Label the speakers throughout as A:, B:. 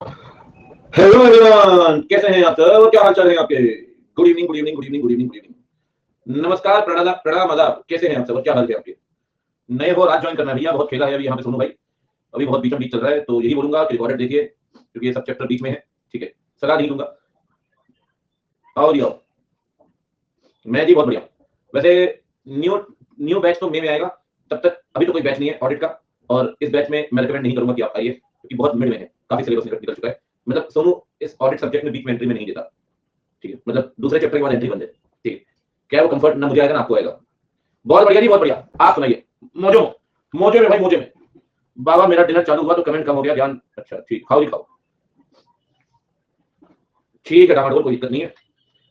A: Hello everyone, कैसे हैं आप सब? क्या हाल चाल है आपके? Good evening, good evening, good evening, good evening, good evening. नमस्कार, प्रणाम, प्रणाम, आदाब। कैसे हैं आप सब? क्या हाल है आपके? नए हो, रात ज्वाइन करना है भैया। बहुत खेला है अभी यहाँ पे सोनू भाई। अभी बहुत बीचों बीच चल रहा है, तो यही बोलूंगा कि रिकॉर्डेड देखिए, क्योंकि ये सब चैप्टर बीच में है। ठीक है, सलाह नहीं दूंगा। और यो, मैं जी बहुत बढ़िया। वैसे न्यू न्यू बैच तो मई में आएगा। तब तक अभी तो कोई बैच नहीं है ऑडिट का। और इस बैच में मैं रिकमेंड नहीं करूंगा कि आप आइए, क्योंकि बहुत मिड में है, काफी सिलेबस निकल चुका है। मतलब सोनू इस ऑडिट सब्जेक्ट में बीच में एंट्री में नहीं देता। ठीक है, मतलब दूसरे चैप्टर के बाद एंट्री बन जाए। ठीक है, क्या वो कंफर्ट ना मुझे आएगा ना आपको आएगा। बहुत बढ़िया जी, बहुत बढ़िया। आप सुनाइए। मौजो मौजे में भाई, मौजे में। बाबा मेरा डिनर चालू हुआ तो कमेंट कम हो गया, ध्यान। अच्छा ठीक, खाओ जी खाओ। ठीक है टमाटर, कोई दिक्कत नहीं है।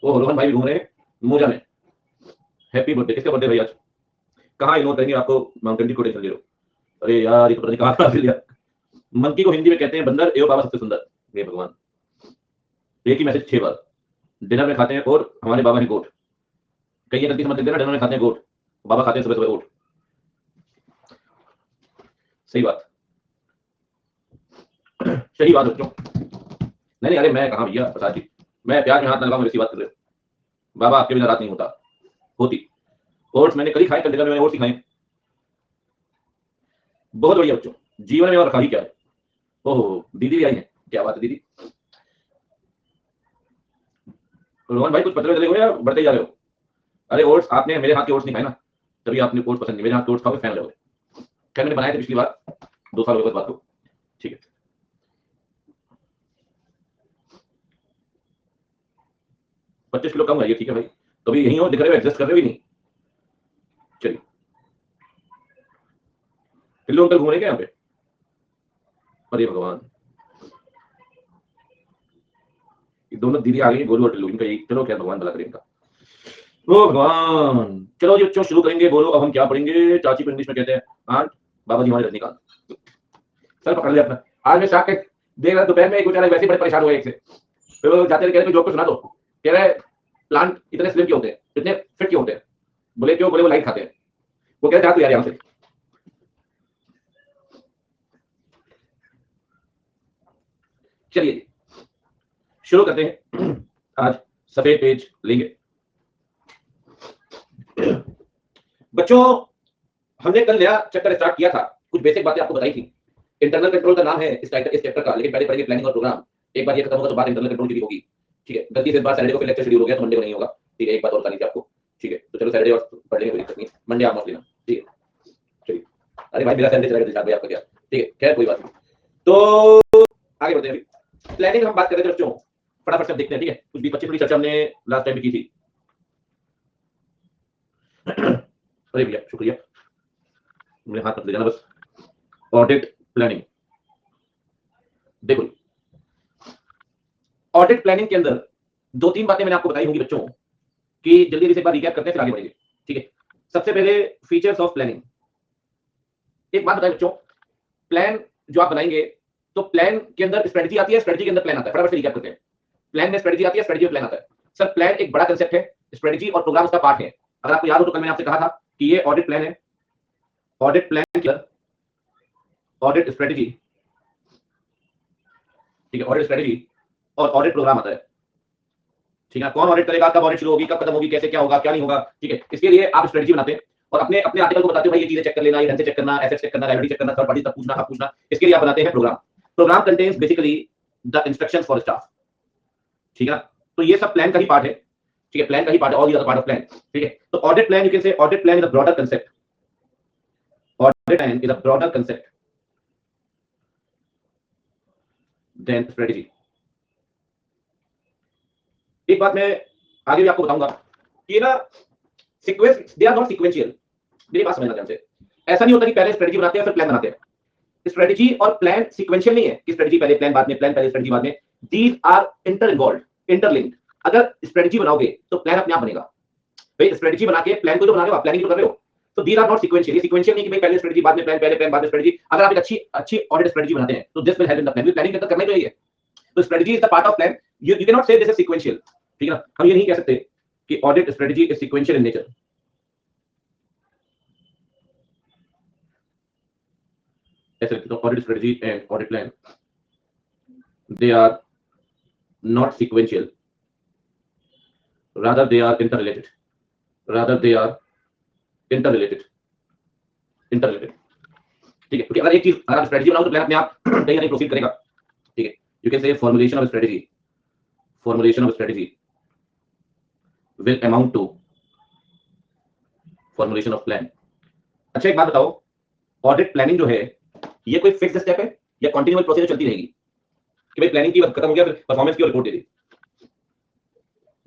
A: वो रोहन भाई भी घूम रहे हैं मोजा में। Happy birthday. किसका बर्थडे भाई आज? कहाँ इग्नोर करेंगे आपको? माउंटेन डी को टेंशन ले लो। अरे यार, ये तो पता नहीं कहाँ खा लिया। मंकी को हिंदी में कहते हैं बंदर, एवं बाबा सबसे सुंदर। हे भगवान, एक ही मैसेज 6 बार। डिनर में खाते हैं और हमारे बाबा हैं गोट। कहीं ये गलती समझ लेते हैं ना, डिनर में खाते हैं गोट, बाबा खाते हैं सुबह सुबह ओट। सही बात, सही बात बच्चों। नहीं नहीं, अरे मैं कहाँ भैया प्रसाद जी, मैं प्याज में हाथ न लगाऊं वैसी बात कर रहे हो। बाबा आपके बिना रात नहीं होता होती। ओट्स मैंने कल ही खाए, कल जगह मैंने ओट्स ही खाए। बहुत बढ़िया बच्चों, जीवन में और खा ही क्या है। ओहो, दीदी भी आई है, क्या बात है दीदी। रोहन भाई कुछ पतले चले हो या बढ़ते ही जा रहे हो? अरे ओट्स आपने मेरे हाथ के ओट्स नहीं खाए ना, तभी आपने ओट्स पसंद नहीं। मेरे हाथ के ओट्स खाओगे फैन रहोगे। खैर मैंने बनाए थे पिछली बार, 2 साल हो गए बात को। ठीक है, 25 किलो कम है, ठीक है भाई। तो अभी यहीं हो, दिख रहे हो, एडजस्ट कर रहे हो भी नहीं। चलिए, टिल्लू अंकल घूम रहे हैं क्या यहाँ पे? अरे भगवान, ये दोनों दीदी आ गई, गोलू और टिल्लू, इनका यही। चलो क्या, भगवान भला करे इनका। ओ भगवान, चलो जी बच्चों शुरू करेंगे। बोलो अब हम क्या पढ़ेंगे? चाची को इंग्लिश में कहते हैं आंट, बाबा जी हमारे रजनीकांत। सर पकड़ लिया अपना। आज मैं शाक के देख रहा, दोपहर में एक बेचारा वैसे ही बड़े परेशान हुए एक से। फिर वो जाते कह रहे जोक को सुना दो। कह रहे प्लांट इतने स्लिम क्यों होते हैं, इतने फिट क्यों होते हैं? बोले क्यों? बोले वो लाइट खाते हैं। वो कह रहे जा तू यार यहाँ से। चलिए शुरू करते हैं। आज सफेद पेज लेंगे बच्चों। हमने कल नया चैप्टर स्टार्ट किया था, कुछ बेसिक बातें आपको बताई थी। इंटरनल कंट्रोल का नाम है इस चैप्टर का, लेकिन पहले पढ़ेंगे प्लानिंग और प्रोग्राम। एक बार ये खत्म होगा तो बात इंटरनल कंट्रोल की भी होगी। ठीक है, गलती से इस बार सैटरडे को फिर लेक्चर शेड्यूल हो गया तो मंडे को नहीं होगा। ठीक है, एक बात और बतानी थी आपको। ठीक है, तो चलो सैटरडे और पढ़ लेंगे, कोई दिक्कत नहीं। मंडे आप मत लेना। ठीक है, चलिए। अरे भाई मेरा सैटरडे चला गया दिशा भाई, आपका क्या? ठीक है, खैर कोई बात नहीं। तो आगे बढ़ते हैं। अभी प्लानिंग हम बात कर रहे थे बच्चों, फटाफट से देखते हैं। ठीक है, कुछ 20-25 मिनट की चर्चा हमने लास्ट टाइम भी की थी। अरे भैया शुक्रिया, मेरे हाथ मत ले जाना बस। ऑडिट प्लानिंग, देखो ऑडिट प्लानिंग के अंदर 2-3 बातें मैंने आपको बताई होंगी बच्चों, कि जल्दी जल्दी से एक बार रिकैप करते हैं फिर आगे बढ़ेंगे। ठीक है, सबसे पहले फीचर्स ऑफ प्लानिंग। एक बात बताएं बच्चों, प्लान जो आप बनाएंगे, तो प्लान के अंदर स्ट्रेटजी आती है, स्ट्रेटजी के अंदर प्लान आता है। फटाफट से रिकैप करते हैं। प्लान में स्ट्रेटजी आती है, स्ट्रेटजी में प्लान आता है। सर प्लान एक बड़ा कंसेप्ट है, स्ट्रेटजी और प्रोग्राम उसका पार्ट है। अगर आपको याद हो तो कल मैंने आपसे कहा था कि ये ऑडिट प्लान है, ऑडिट प्लान के अंदर ऑडिट स्ट्रेटजी, ठीक है, ऑडिट स्ट्रेटजी और ऑडिट प्रोग्राम आता है। ठीक है, कौन ऑडिट करेगा, कब ऑडिट शुरू होगी, कब खत्म होगी, कैसे क्या होगा क्या नहीं होगा। ठीक है, इसके लिए आप स्ट्रेटजी बनाते हैं और अपने अपने आर्टिकल को बताते हो भाई ये चीजें चेक कर लेना, ये ढंग से चेक करना, एसेट चेक करना, लायबिलिटी चेक करना, थर्ड पार्टी तक पूछना, अब पूछना। इसके लिए आप बनाते हैं programme. Programme contains basically the instructions for staff. ठीक है ना, तो ये सब प्लान का ही पार्ट है। ठीक है, प्लान का ही पार्ट है, all the other part of plan. ठीक है, तो audit plan, you can say audit plan is a broader concept. Audit plan is a broader concept than strategy. एक बात मैं आगे भी आपको बताऊंगा कि ना, sequence, they are not sequential. मेरी बात समझना ध्यान से। ऐसा नहीं होता कि पहले स्ट्रेटजी बनाते हैं फिर प्लान बनाते हैं। स्ट्रेटजी और प्लान सीक्वेंशियल नहीं है कि स्ट्रेटजी पहले प्लान बाद में, प्लान पहले स्ट्रेटजी बाद में। These are inter involve, interlinked. अगर स्ट्रेटजी बनाओगे तो प्लान अपने आप बनेगा। भाई स्ट्रेटजी बना के प्लान को तो बना रहे हो आप, प्लानिंग तो कर रहे हो। तो दीज आर नॉट सीक्वेंशियल। ये सीक्वेंशियल नहीं कि भाई पहले स्ट्रेटजी बाद में प्लान, पहले प्लान बाद में स्ट्रेटजी। अगर आप एक अच्छी अच्छी ऑडिट स्ट्रेटजी बनाते हैं तो this will help in the plan. Planning के अंदर करना ही चाहिए। तो strategy is the part of plan. You can not से दिस इज सीक्वेंशियल। ठीक है ना, हम ये नहीं कह सकते कि audit strategy is sequential in nature. ऐसे लिखते हो audit strategy and audit plan they are not sequential, rather they are interrelated, rather they are interrelated, interrelated। ठीक है, क्योंकि अगर एक चीज अगर आप स्ट्रेटजी बनाओ तो प्लान अपने आप कहीं ना कहीं प्रोसीड करेगा। ठीक है, you can say formulation of strategy, formulation of strategy will amount to formulation of plan. अच्छा एक बात बताओ, ऑडिट प्लानिंग जो है ये कोई फिक्स्ड स्टेप है या कंटीन्यूअस प्रोसेस चलती रहेगी कि भाई प्लानिंग की खत्म हो गया फिर परफॉर्मेंस की रिपोर्ट दे दी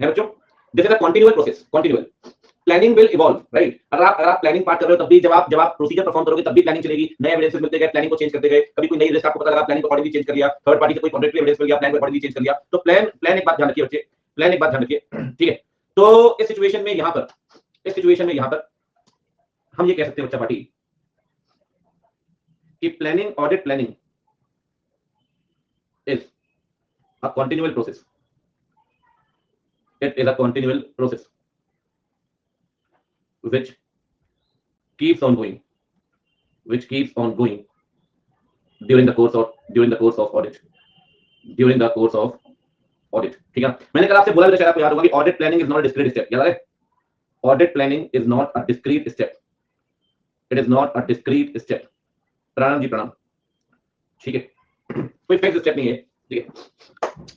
A: है बच्चों? This is a continuous process, continuous. Planning will evolve, right? अगर आप प्लानिंग पार्ट कर रहे हो तब भी जब आप प्रोसीजर परफॉर्म करोगे तब भी प्लानिंग चलेगी, नए एविडेंसेस मिलते गए, प्लानिंग को चेंज करते गए, कभी कोई नई रिस्क आपको पता लगा, प्लानिंग को अकॉर्डिंगली चेंज कर लिया, थर्ड पार्टी से कोई कॉन्ट्रैक्ट एविडेंस मिल गया, प्लान को अकॉर्डिंगली चेंज कर लिया। तो प्लान एक बात ध्यान रखिए बच्चे, प्लान एक बात ध्यान रखिए। ठीक है, तो इस सिचुएशन में यहां पर, इस सिचुएशन में यहां पर हम ये कह सकते हैं बच्चा पार्टी कि planning, audit planning is a continual process, it is a continual process which keeps on going, which keeps on going during the course of audit, during the course of audit। ठीक है, मैंने कल आपसे बोला भी था, शायद आपको याद होगा कि audit planning is not a discrete step. याद है, audit planning is not a discrete step, it is not a discrete step. प्रणाम जी, प्रणाम। ठीक है, कोई फिक्स स्टेप नहीं है। ठीक है,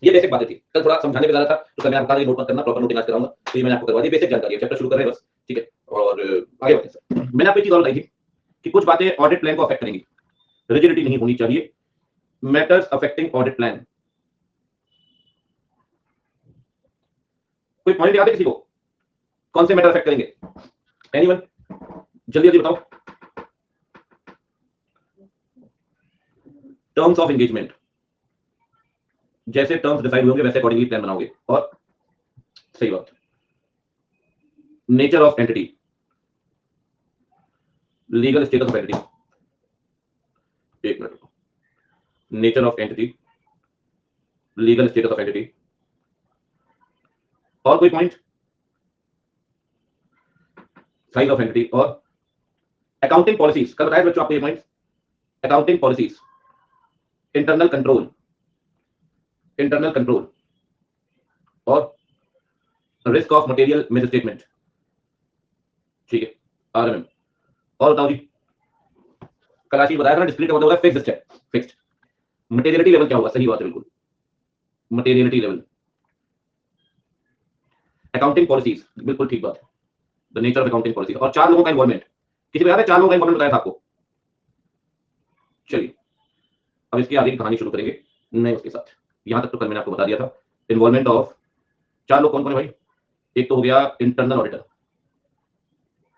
A: ये बेसिक बातें थी, कल थोड़ा समझाने पे ज्यादा था तो कल मैं आपका नोट मत करना, प्रॉपर नोटिंग आज कराऊंगा। तो ये मैंने आपको करवा दी, बेसिक जानकारी है, चैप्टर शुरू कर रहे हैं बस। ठीक है, और आगे बढ़ते हैं। मैंने आपको एक चीज और बताई थी कि कुछ बातें ऑडिट प्लान को अफेक्ट करेंगी, रिजिडिटी नहीं होनी चाहिए। मैटर्स अफेक्टिंग ऑडिट प्लान, कोई पॉइंट याद है किसी को? कौन से मैटर अफेक्ट करेंगे? एनीवन, जल्दी जल्दी बताओ। टर्म्स ऑफ एंगेजमेंट, जैसे टर्म्स डिसाइड होंगे वैसे अकॉर्डिंगली प्लान बनाओगे। और सही बात, nature of entity, legal status of entity, एक minute, nature of entity, legal status of entity, और कोई पॉइंट? साइज ऑफ एंटिटी और अकाउंटिंग पॉलिसीज। कल बताया बच्चों आपको ये point, accounting policies, internal control, internal control और risk of material misstatement. ठीक है, आरएमएम। और बताओ जी, कल आशीष बताया था ना, डिस्क्रीट होता है fixed step, fixed. Materiality level क्या होगा? सही बात है, बिल्कुल, मटेरियलिटी लेवल। अकाउंटिंग पॉलिसीज, बिल्कुल ठीक बात है, the nature of accounting policy. और 4 लोगों का इन्वॉल्वमेंट, किसी को याद है 4 लोगों का इन्वॉल्वमेंट बताया था आपको? चलिए, अब इसकी आगे की कहानी शुरू करेंगे नए उसके साथ। यहां तक तो कल मैंने आपको बता दिया था, इन्वॉल्वमेंट ऑफ 4 लोग कौन कौन है भाई? एक तो हो गया इंटरनल ऑडिटर,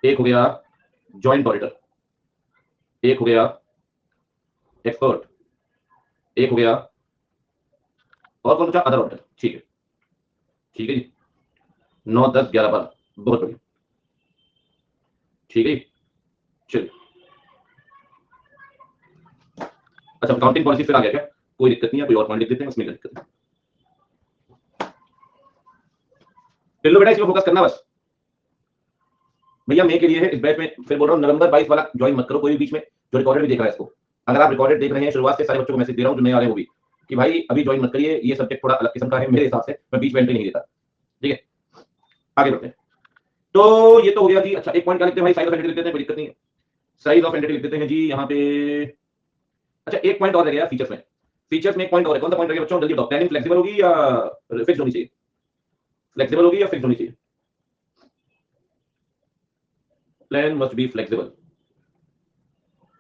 A: एक हो गया जॉइंट ऑडिटर, एक हो गया एक्सपर्ट, एक हो गया और कौन सा? Other auditor. ठीक है, ठीक है जी, 9 10 11 12, बहुत बढ़िया। ठीक है जी, चलिए। अच्छा, अकाउंटिंग पॉलिसी फिर आ गया क्या? कोई दिक्कत नहीं है, कोई और पॉइंट लिख देते हैं, उसमें दिक्कत नहीं। लो बेटा, इसमें फोकस करना बस भैया, मई के लिए है इस बैच में। फिर बोल रहा हूँ नवंबर 22 वाला ज्वाइन मत करो कोई भी बीच में, जो रिकॉर्डेड भी देख रहा है इसको। अगर आप रिकॉर्डेड देख रहे हैं, शुरुआत से सारे बच्चों को मैसेज दे रहा हूँ जो नए आ रहे हैं वो भी, कि भाई अभी ज्वाइन मत करिए, ये सब्जेक्ट थोड़ा अलग किस्म का है मेरे हिसाब से, मैं बीच में एंट्री नहीं देता। ठीक है, आगे बढ़ते हैं। तो ये तो हो गया जी। अच्छा, एक पॉइंट क्या लिखते हैं भाई? साइज ऑफ एंटिटी लिख देते हैं, कोई दिक्कत नहीं है, साइज ऑफ एंटिटी लिख देते हैं जी यहाँ पे। अच्छा, एक पॉइंट और रह गया फीचर्स में, फीचर्स में एक पॉइंट और है। कौन सा पॉइंट रह गया बच्चों? जल्दी बताओ। प्लानिंग फ्लेक्सिबल होगी या फिक्स होनी चाहिए? फ्लेक्सिबल होगी या फिक्स होनी चाहिए? Plan must be flexible,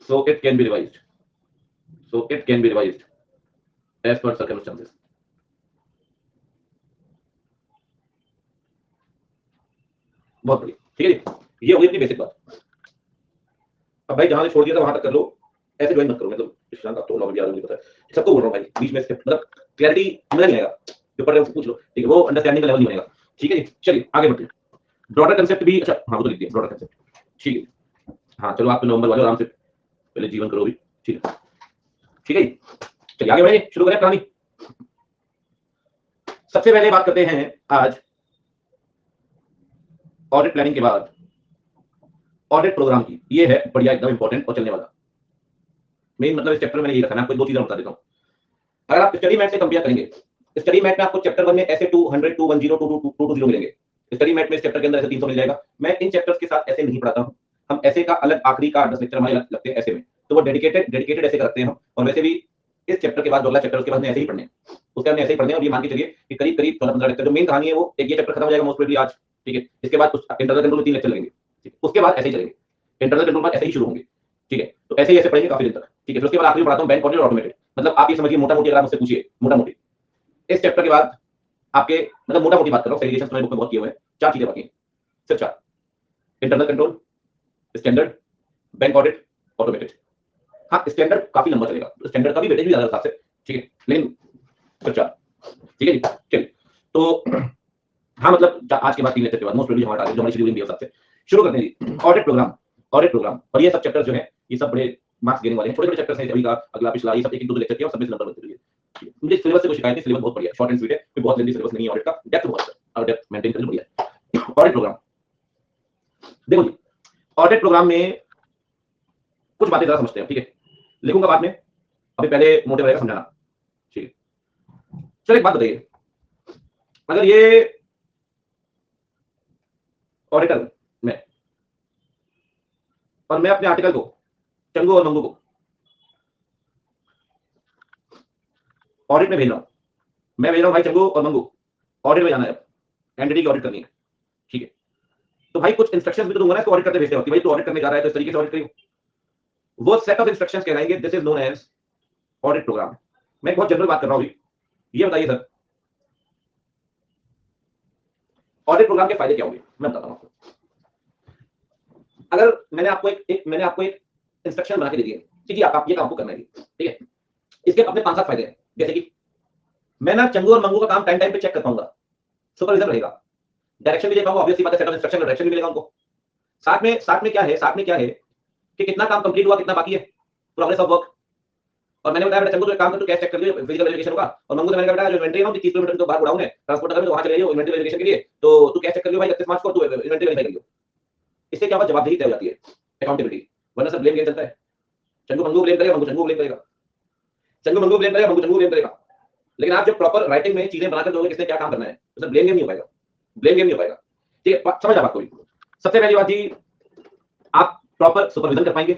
A: so it can be revised, so it can be revised as per circumstances। बहुत बढ़िया, ठीक है जी, ये हो गई अपनी बेसिक बात। अब भाई जहां से छोड़ दिया था वहां तक कर लो, ऐसे ज्वाइन मत करो। मतलब इस्लाम का तो नॉलेज याद नहीं पता है, सबको बोल रहा हूँ भाई, बीच में से मतलब क्लैरिटी समझ नहीं आएगा, जो पढ़ रहे हो उससे पूछ लो, ठीक है? वो अंडरस्टैंडिंग का लेवल नहीं बनेगा। ठीक है जी, चलिए आगे बढ़ते हैं। ब्रॉडर कंसेप्ट भी, अच्छा हाँ वो तो लिख दिया, ब्रॉडर कंसेप्ट। ठीक है, हाँ चलो, आप तो नवंबर वाले आराम से पहले जीवन करो भी। ठीक है, ठीक है जी, चलिए आगे बढ़े, शुरू करें कहानी। सबसे पहले बात करते हैं आज ऑडिट प्लानिंग के बाद ऑडिट प्रोग्राम की। ये है बढ़िया, एकदम इंपॉर्टेंट और चलने वाला। मेन मतलब इस चैप्टर में मैंने ये रखा है, आपको 2 चीजें बता देता हूं। अगर आप स्टडी मैट से कंपेयर करेंगे, स्टडी मैट में आपको चैप्टर 1 में ऐसे 200 210 220 मिलेंगे, स्टडी मैट में इस चैप्टर के अंदर ऐसे 300 मिल जाएगा। मैं इन चैप्टर्स के साथ ऐसे नहीं पढ़ाता हूं, हम ऐसे का अलग आखिरी का 10 लेक्चर हमारे लगते हैं ऐसे में, तो वो डेडिकेटेड ऐसे करते हैं हम। और वैसे भी इस चैप्टर के बाद जो अगला चैप्टर उसके बाद में ऐसे ही पढ़ने हैं, उसके बाद में ऐसे ही पढ़ने हैं। और ये मान के चलिए कि करीब करीब 14-15 लेक्चर जो मेन कहानी है वो एक ये चैप्टर खत्म हो जाएगा मोस्ट प्रोबेबली आज, ठीक है। इसके बाद इंटरनल कंट्रोल में 3 लेक्चर लगेंगे, ठीक है। उसके बाद ऐसे ही चलेंगे, इंटरनल कंट्रोल बाद ऐसे ही शुरू होंगे, ठीक है। तो ऐसे ही ऐसे पढ़ेंगे काफी दिन तक, ठीक है। फिर उसके बाद आखिरी पढ़ाता हूं बैंक ऑडिट और ऑटोमेटेड। मतलब आप ये समझिए मोटा मोटी, अगर आप मुझसे पूछिए मोटा मोटी इस चैप्टर के बाद आपके, मतलब मोटा मोटी बात कर रहा हूं, सेग्रीगेशन तो मैंने बुक में बहुत किए हुए हैं, 4 चीजें बाकी हैं, सिर्फ 4, internal control, standard, bank audit, automated. हाँ स्टैंडर्ड काफी लंबा चलेगा, स्टैंडर्ड का भी वेटेज भी ज्यादा हिसाब से, ठीक है, लेकिन सिर्फ 4, ठीक है जी। चलिए तो हाँ मतलब आज के बाद 3 लेक्चर के बाद मोस्ट प्रोबेबली हमारा जो हमारी शेड्यूलिंग भी है सबसे शुरू करते हैं जी। Audit program, audit program. और ये सब चैप्टर जो है ये सब बड़े मार्क्स देने वाले हैं, छोटे छोटे चैप्टर्स हैं, अभी का अगला पिछला ये सब एक एक दो लेक्चर के और सब में से नंबर बनते रहिए। मुझे सिलेबस से कोई शिकायत नहीं, सिलेबस बहुत बढ़िया, शॉर्ट एंड स्वीट है, कोई बहुत लेंथी सिलेबस नहीं है ऑडिट का, डेप्थ बहुत है और डेप्थ मेंटेन करना बढ़िया है। ऑडिट प्रोग्राम देखो जी, ऑडिट प्रोग्राम में कुछ बातें जरा समझते हैं, ठीक है, लिखूंगा बाद में, अभी पहले मोटे रहेगा समझाना, ठीक है। चलो एक बात बताइए, अगर ये ऑडिटर में और मैं अपने आर्टिकल को चंगू और मंगू को ऑडिट में भेज रहा हूं, मैं भेज रहा हूं भाई चंगू और मंगू ऑडिट में जाना है, एंटिटी की ऑडिट करनी है, ठीक है। तो भाई कुछ इंस्ट्रक्शंस भी तो दूंगा ना इसको ऑडिट करते भेजते वक्त, भाई तू ऑडिट करने जा रहा है तो इस तरीके से ऑडिट करियो। वो सेट ऑफ इंस्ट्रक्शंस कहलाएंगे, this is known as audit program. मैं बहुत जनरल बात कर रहा हूं, ये बताइए सर ऑडिट प्रोग्राम के फायदे क्या होंगे, मैं बताता हूं आपको। अगर मैंने आपको एक इंस्ट्रक्शन बना के दे दिए कि जी आप ये काम को करना है, ठीक है, इसके अपने 5-7 फायदे हैं। जैसे कि मैं ना चंगू और मंगू का काम टाइम पे चेक कर पाऊंगा, सुपरविजन रहेगा, डायरेक्शन भी दे पाऊंगा, ऑब्वियसली बात है, सेट ऑफ इंस्ट्रक्शन का डायरेक्शन भी मिलेगा उनको। साथ में क्या है कि कितना काम कंप्लीट हुआ, कितना बाकी है, प्रोग्रेस ऑफ वर्क। और मैंने बताया बेटा चंगू तो एक काम कर, तू कैश चेक कर लियो फिजिकल वेरिफिकेशन होगा, और मंगू से मैंने कहा बेटा जो इन्वेंटरी है ना 30 किलोमीटर तो बाहर उड़ाऊं मैं ट्रांसपोर्ट नगर में, तो वहां चले जाइए इन्वेंटरी वेरिफिकेशन के लिए, तो तू कैश चेक कर लियो भाई 31 मार्च को, तू इन्वेंटरी वेरीफाई कर लियो। इससे क्या होगा, जवाबदेही तय हो जाती है, अकाउंटेबिलिटी। वरना सब ब्लेम गेम चलता है, चंगू मंगू ब्लेम करेगा, मंगू चंगू ब्लेम करेगा, चंगू मंगू ब्लेम करेगा, मंगू चंगू ब्लेम करेगा। लेकिन आप जब प्रॉपर राइटिंग में चीजें बनाकर दोगे किसने क्या काम करना है, तो सर ब्लेम गेम नहीं हो पाएगा, ब्लेम गेम नहीं हो पाएगा, ठीक है। समझ आ बात कोई। सबसे पहली बात जी, आप प्रॉपर सुपरविजन कर पाएंगे,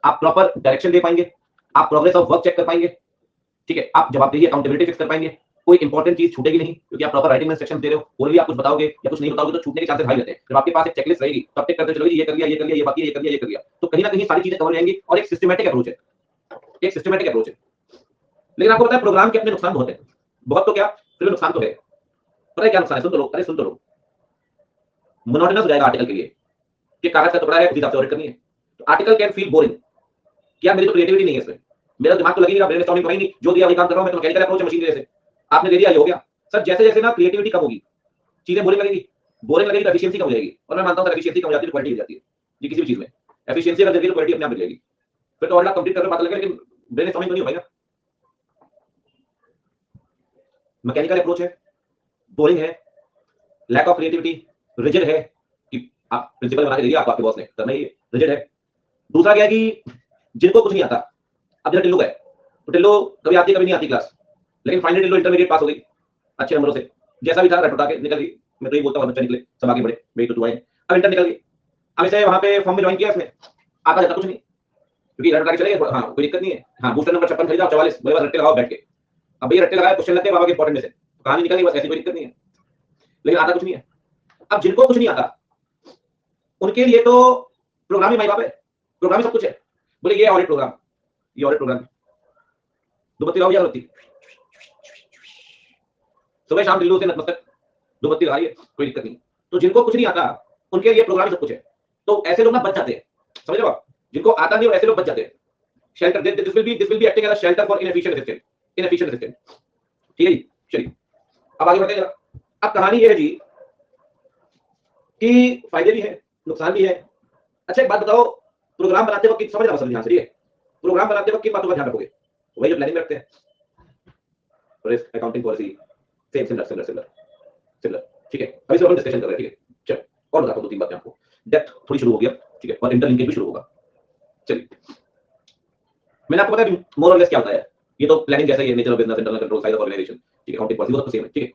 A: आप प्रॉपर डायरेक्शन दे पाएंगे, आप प्रोग्रेस ऑफ वर्क चेक कर पाएंगे, ठीक है, आप जवाबदेही अकाउंटेबिलिटी फिक्स कर पाएंगे, कोई इंपॉर्टेंट चीज छूटेगी नहीं, क्योंकि आप प्रॉपर राइटिंग में इंस्ट्रक्शन दे रहे हो, कोई भी आप कुछ बताओगे या कुछ नहीं बताओगे तो छूटने के चांसेस हाई रहते हैं। जब आपके पास एक चेकलिस्ट रहेगी तो आप टिक करते चलोगे, ये कर लिया, ये कर लिया, ये बाकी है, ये कर लिया, ये कर लिया, तो कहीं ना कहीं सारी चीजें कवर हो जाएंगी और एक सिस्टमैटिक अप्रोच है, एक सिस्टमैटिक अप्रोच है। लेकिन आपको पता है प्रोग्राम के अपने नुकसान बहुत है, बहुत तो क्या फिर नुकसान तो है। पता है क्या नुकसान है, सुन तो लो, अरे सुन तो लो, मोनोटोनस हो जाएगा आर्टिकल के लिए, कि कागज का टुकड़ा है उसी हिसाब से ऑडिट करनी है, तो आर्टिकल कैन फील बोरिंग, क्या मेरी तो क्रिएटिविटी नहीं है इसमें, मेरा दिमाग तो लगेगा, ब्रेनस्टॉर्मिंग करेंगे, जो दिया वही काम कर रहा हूं मैं, तो मैकेनिकल अप्रोच है मशीन के जैसे, आपने दे दिया ये हो गया। सर जैसे जैसे ना क्रिएटिविटी कम होगी, चीजें बोरिंग लगेगी तो एफिशिएंसी कम हो जाएगी, और मैं मानता हूं एफिशिएंसी कम हो जाती है तो क्वालिटी गिर जाती है जी, किसी भी चीज में एफिशिएंसी अगर गिर गई तो क्वालिटी अपने आप गिर जाएगी। फिर तो ऑर्डर कंप्लीट करके पता लगेगा, लेकिन ब्रेनस्टॉर्मिंग तो नहीं हो पाएगा। मैकेनिकल अप्रोच है, बोरिंग है, लैक ऑफ क्रिएटिविटी, रिजिड है कि आप प्रिंसिपल बना के दे दिया, आपके बॉस ने करना ही रिजिड है। दूसरा क्या है कि जिनको कुछ नहीं आता, अब जरा टिल्लू है तो टिल्लू कभी आती कभी नहीं आती क्लास, लेकिन फाइनली टिल्लू इंटरमीडिएट पास हो गई अच्छे नंबरों से, जैसा भी था रट उठा के निकल गई। मैं तो ये बोलता हूँ बच्चे निकले सब आगे बढ़े, मेरी तो दुआएं, अब इंटर निकल गई। अब इसे वहां पे फॉर्म में ज्वाइन किया, इसने आता जाता कुछ नहीं, क्योंकि रट उठा के चले गए, हाँ कोई दिक्कत नहीं है, हाँ बूस्टर नंबर 56 खरीदा 44 मेरे पास रट्टे लगाओ बैठ के। अब ये रट्टे लगाए, क्वेश्चन लगते हैं बाबा के इंपॉर्टेंट में से, कहानी निकल गई बस, ऐसी कोई दिक्कत नहीं है, लेकिन आता कुछ नहीं है। अब जिनको कुछ नहीं आता उनके लिए तो प्रोग्राम ही माई बाप है, प्रोग्राम ही सब कुछ है। बोले ये ऑडिट प्रोग्राम, ये ऑडिट प्रोग्राम दुबत्ती लाओ, दुबत्ती सुबह शाम दिल्ली से नतमस्तक दुबत्ती लगाइए, कोई दिक्कत नहीं। तो जिनको कुछ नहीं आता उनके लिए प्रोग्राम सब कुछ है, तो ऐसे लोग ना बच जाते हैं, समझ लो आप, जिनको आता नहीं और ऐसे लोग बच जाते हैं। Shelter, this will be acting as a shelter for inefficient assistant, ठीक है जी। चलिए अब आगे बढ़ते हैं जरा। अब कहानी ये है जी कि फायदे भी है नुकसान भी है। अच्छा एक बात बताओ, प्रोग्राम बनाते वक्त समझ रहा ध्यान से, प्रोग्राम बनाते वक्त किन बातों का ध्यान रखोगे, वही जो प्लानिंग में रखते हैं, risk accounting policy, same similar, ठीक है। अभी से हम डिस्कशन कर रहे हैं, ठीक है। चलो और बताता हूं 2-3 बातें आपको, डेप्थ थोड़ी शुरू हो गया, ठीक है, और इंटरलिंकिंग भी शुरू होगा। चलिए मैंने आपको बताया मोर और लेस क्या होता है, ये तो प्लानिंग जैसा ही है, nature of business, internal control, size of organisation, ठीक है, अकाउंटिंग पॉलिसी, वो सब सेम है, ठीक है।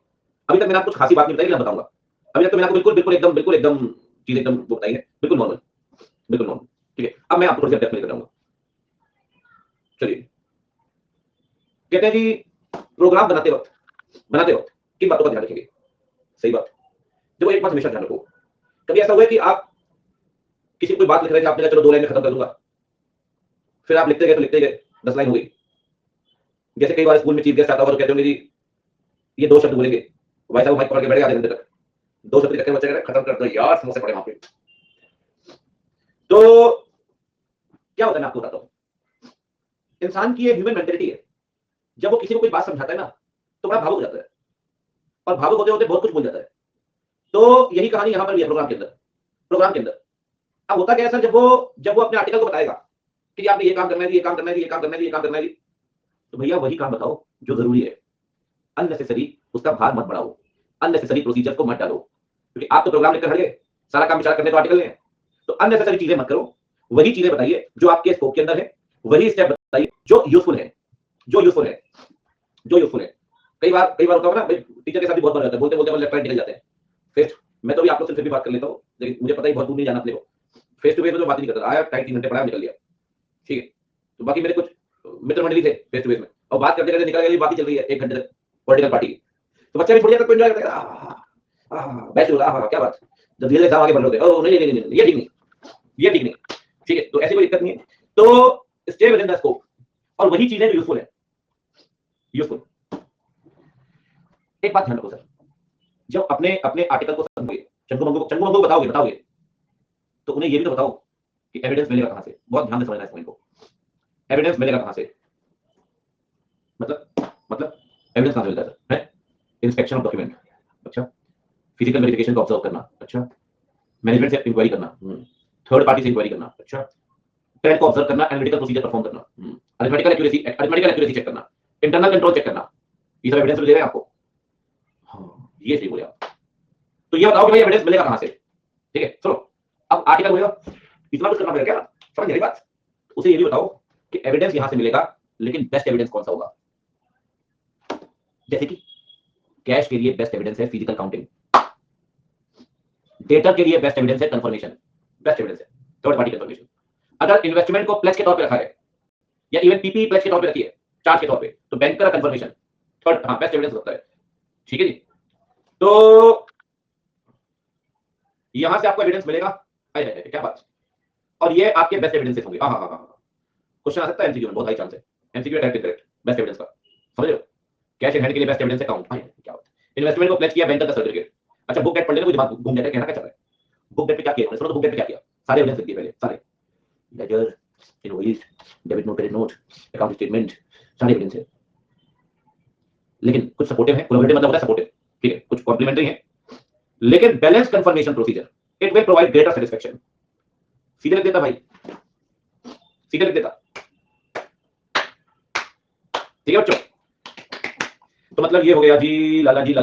A: अभी तक मैंने आपको कुछ खासी बात नहीं बताई, मैं बताऊंगा। अभी तक तो मैंने आपको बिल्कुल एकदम चीज एकदम वो बताई है, बिल्कुल नॉर्मल, बिल्कुल नॉर्मल, ठीक है। अब मैं आपको थोड़ी सी डेप्थ में लेकर जाऊंगा। चलिए, कहते हैं कि प्रोग्राम बनाते वक्त किन बातों का ध्यान रखेंगे? सही बात। देखो, एक बात हमेशा ध्यान रखो, कभी ऐसा हुआ है कि आप किसी कोई बात लिख रहे थे, आपने कहा चलो 2 लाइन में खत्म कर दूंगा, फिर आप लिखते गए 10 लाइन हो गई। जैसे कई बार स्कूल में चीफ गेस्ट आता होगा तो कहते होंगे जी ये 2 शब्द बोलेंगे, भाई साहब माइक पकड़ के बैठ गए आधे घंटे तक, 2 शब्द कहते बच्चे कह रहे खत्म कर दो यार, समोसे पड़े वहां पे। तो क्या होता है, मैं आपको बताता हूं, इंसान की ये ह्यूमन मेंटेलिटी है, जब वो किसी को कोई बात समझाता है ना तो बड़ा भावुक हो जाता है, और भावुक होते होते बहुत कुछ बोल जाता है। तो यही कहानी यहां पर भी है प्रोग्राम के अंदर। अब होता क्या है सर, जब वो अपने आर्टिकल को बताएगा कि आपने ये काम करना है, ये काम करना है, ये काम करना है, ये काम करना है, तो भैया वही काम बताओ जो जरूरी है, अननेसेसरी उसका भार मत बढ़ाओ, अननेसेसरी प्रोसीजर को मत डालो, क्योंकि आप तो प्रोग्राम लिखकर हट गए, सारा काम बेचारा करने तो आर्टिकल है, तो अननेसेसरी चीजें मत करो, वही चीजें बताइए जो आपके स्कोप के अंदर है, वही स्टेप बताइए जो यूजफुल है, जो यूजफुल है, जो यूजफुल है। कई बार होता होगा ना, टीचर के साथ भी बहुत बार होता है, बोलते बोलते लेफ्ट राइट निकल जाते हैं। फिर मैं तो भी आप लोग से फिर भी बात कर लेता हूँ, लेकिन मुझे पता ही बहुत दूर नहीं जाना अपने को, फेस टू फेस तो बात नहीं करता, आया 2.5-3 घंटे पढ़ाया निकल गया, ठीक है। तो बाकी मेरे कुछ मित्र मंडली थे फेस टू फेस में, और बात करते करते निकल गया, बाकी चल रही है 1 घंटे तक पॉलिटिकल पार्टी की, तो बच्चा भी थोड़ी देर तक एंजॉय करता है, बैठ क्या बात, जब धीरे एग्जाम आगे बढ़ रहे होते, नहीं नहीं नहीं, ये ठीक नहीं, ये ठीक नहीं, ठीक है। तो ऐसी कोई दिक्कत नहीं है, तो stay with in the scope, और वही चीजें यूजफुल है, यूजफुल। एक बात ध्यान रखो सर, जब अपने अपने आर्टिकल को समझोगे, चंगू मंगू को बताओगे, तो उन्हें ये भी तो बताओ कि एविडेंस मिलेगा कहां से। बहुत ध्यान से समझना इस पॉइंट को, एविडेंस मिलेगा कहां से, मतलब एविडेंस कहां से मिलता है सर? है इंस्पेक्शन ऑफ डॉक्यूमेंट, अच्छा, फिजिकल वेरिफिकेशन को ऑब्जर्व करना, अच्छा, मैनेजमेंट से इंक्वायरी करना, थर्ड पार्टी से इंक्वायरी करना, अच्छा, ट्रेंड को ऑब्जर्व करना, एनालिटिकल प्रोसीजर परफॉर्म करना, अरिथमेटिकल एक्यूरेसी चेक करना, इंटरनल कंट्रोल चेक करना, ये सब एविडेंस मिल रहे हैं आपको। हाँ, ये सही बोले आप। तो ये बताओ कि भाई एविडेंस मिलेगा कहां से, ठीक है। चलो, अब आर्टिकल बोलेगा, इतना कुछ करना पड़ेगा क्या, समझ गई बात? उसे ये भी बताओ कि एविडेंस यहां से मिलेगा, लेकिन बेस्ट एविडेंस कौन सा होगा। जैसे कि कैश के लिए बेस्ट एविडेंस है फिजिकल काउंटिंग, डेटर के लिए बेस्ट एविडेंस है कंफर्मेशन, बेस्ट एविडेंस है थर्ड पार्टी कंफर्मेशन। अगर इन्वेस्टमेंट को प्लेज के तौर पे रखा है, या इवन पीपी प्लेज के तौर पे रखी है, चार्ज के तौर पे, तो बैंक का कंफर्मेशन थर्ड, हाँ, बेस्ट एविडेंस होता है, ठीक है जी। तो यहां से आपको एविडेंस मिलेगा, क्या बात, और ये आपके बेस्ट एविडेंसेस होंगे। हाँ हाँ हाँ, क्वेश्चन आ सकता है एमसीक्यू में, बहुत हाई चांस है, MCQ direct correct, best evidence का, समझ रहे हो? कैश इन हैंड के लिए बेस्ट एविडेंस अकाउंट, क्या होता है, इन्वेस्टमेंट को प्लेज किया, बैंक का सर्टिफिकेट। अच्छा, बुक डेट पढ़ लेना, कोई दिमाग घूम जाता है, कहना क्या चल रहा है, बुक डेट पे क्या किया, सुनो तो बुक डेट पे क्या किया, सारे एविडेंस लिख दिए पहले, सारे ledger, invoice, debit note, credit note, account statement, सारे एविडेंस है। लेकिन कुछ सपोर्टिव है, कोलैबोरेटिव मतलब होता है सपोर्टिव, ठीक है, कुछ कॉम्प्लीमेंट्री है, लेकिन balance confirmation procedure, it will provide greater satisfaction. सीधे लिख देता भाई, सीधे लिख देता, ठीक है बच्चों। तो मतलब ये हो गया जी, Lala ji,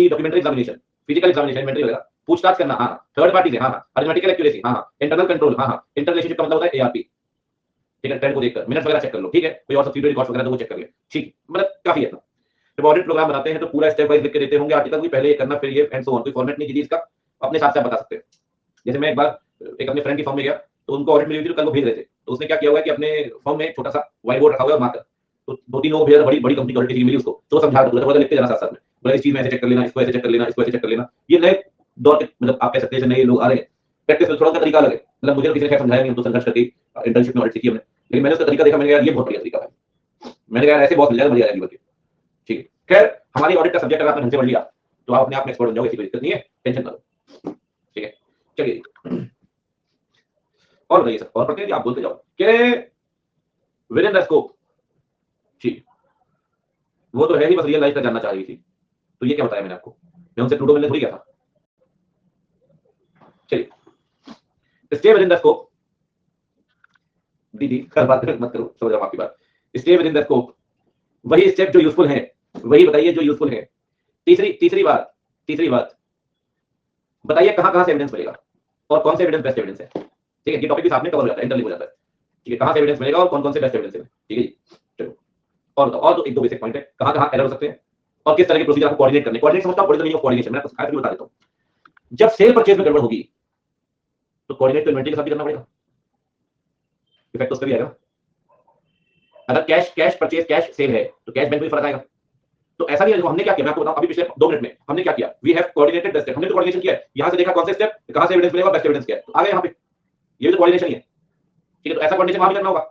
A: documentary examination, physical examination, inventory वगैरह, पूछताछ करना, हाँ, थर्ड पार्टी से, हाँ, अरिथमेटिकल एक्यूरेसी, हाँ, इंटरनल कंट्रोल, हाँ, इंटर रिलेशनशिप का मतलब होता है एआरपी, ठीक है, ट्रेंड को देखकर मिनट्स वगैरह चेक कर लो, ठीक है, कोई और सब्सिडी रिकॉर्ड्स वगैरह तो वो चेक कर ले, ठीक, मतलब काफी है। जब ऑडिट प्रोग्राम बनाते हैं तो पूरा स्टेप वाइज लिख के देते होंगे आर्टिकल भी, पहले ये करना फिर ये एंड सो ऑन, कोई फॉर्मेट नहीं, इसका अपने हिसाब से आप बता सकते हैं। जैसे मैं एक बार एक अपने फ्रेंड की फॉर्म में गया, तो उनको ऑडिट मिली हुई थी, तो कल वो भेज रहे थे, तो उसने क्या किया हुआ है कि अपने फॉर्म में छोटा सा व्हाइट बोर्ड रखा हुआ है मार्कर, तो 2-3 लोगों को भेजा, बड़ी बड़ी कंपनी की ऑडिट मिली उसको, तो समझा रहा था, लिखते जाना साथ साथ में, बोला इस चीज में ऐसे चेक कर लेना, इसको ऐसे चेक कर लेना, इसको ऐसे चेक कर लेना। ये नए दौर के, मतलब आप कह सकते हैं नए लोग आ रहे हैं, प्रैक्टिस में थोड़ा सा तरीका अलग है, मतलब मुझे किसी ने समझाया नहीं, हम तो संघर्ष करके इंटर्नशिप में ऑडिट सीखी हमने, लेकिन मैंने उसका तरीका देखा, मैंने कहा ये बहुत बढ़िया तरीका है, मैंने कहा ऐसे बहुत मिल जाएगा, बढ़िया आएगी बल्कि, ठीक है। खैर, हमारी ऑडिट का सब्जेक्ट अगर आपने ढंग से पढ़ लिया तो आप अपने आप में एक्सपर्ट बन जाओगे, ऐसी कोई दिक्कत नहीं है, टेंशन ना लो, ठीक है। चलिए, और बताइए सर, और पढ़ते हैं, आप बोलते जाओ कि विद इन द स्कोप, ठीक, वो तो है ही, बस रियल लाइफ का जानना चाह रही थी, तो ये क्या बताया मैंने आपको, मैं उनसे टूडो मिलने थोड़ी गया था। चलिए, stay with in the scope, दीदी हर बात मत करो, समझ जाओ आपकी बात, stay with in the scope, वही स्टेप जो यूजफुल है, वही बताइए जो यूजफुल है। तीसरी बात बताइए कहां कहां से एविडेंस मिलेगा और कौन से एविडेंस बेस्ट एविडेंस है, ठीक है, ये टॉपिक भी साथ में कवर हो जाता है, इंटरलिंक हो जाता है, ठीक है, कहां से एविडेंस मिलेगा और कौन कौन से बेस्ट एविडेंस है, ठीक है जी। चलो, और तो एक दो बेसिक पॉइंट है, कहां कहां एरर हो सकते हैं और किस तरह के प्रोसीजर आपको कोऑर्डिनेट करने। कोऑर्डिनेट समझता हूं, what is the meaning of coordination, मैं आपको बता देता हूं। जब सेल परचेज में गड़बड़ होगी तो कोऑर्डिनेट तो इन्वेंटरी के साथ भी करना पड़ेगा, इफेक्ट उस पर भी आएगा। अगर cash cash purchase cash cell है तो कैश बैंक में फर्क आएगा। तो ऐसा नहीं है, हमने क्या किया मैं आपको बताऊं, अभी पिछले 2 मिनट में हमने क्या किया, we have coordinated the step, हमने तो कोऑर्डिनेशन किया है, यहां से देखा कौन से स्टेप कहां से एविडेंस मिलेगा, बेस्ट एविडेंस क्या है, तो आ गए यहां पे, ये भी तो कोऑर्डिनेशन ही है। ठीक है, तो ऐसा कोऑर्डिनेशन वहां भी करना होगा।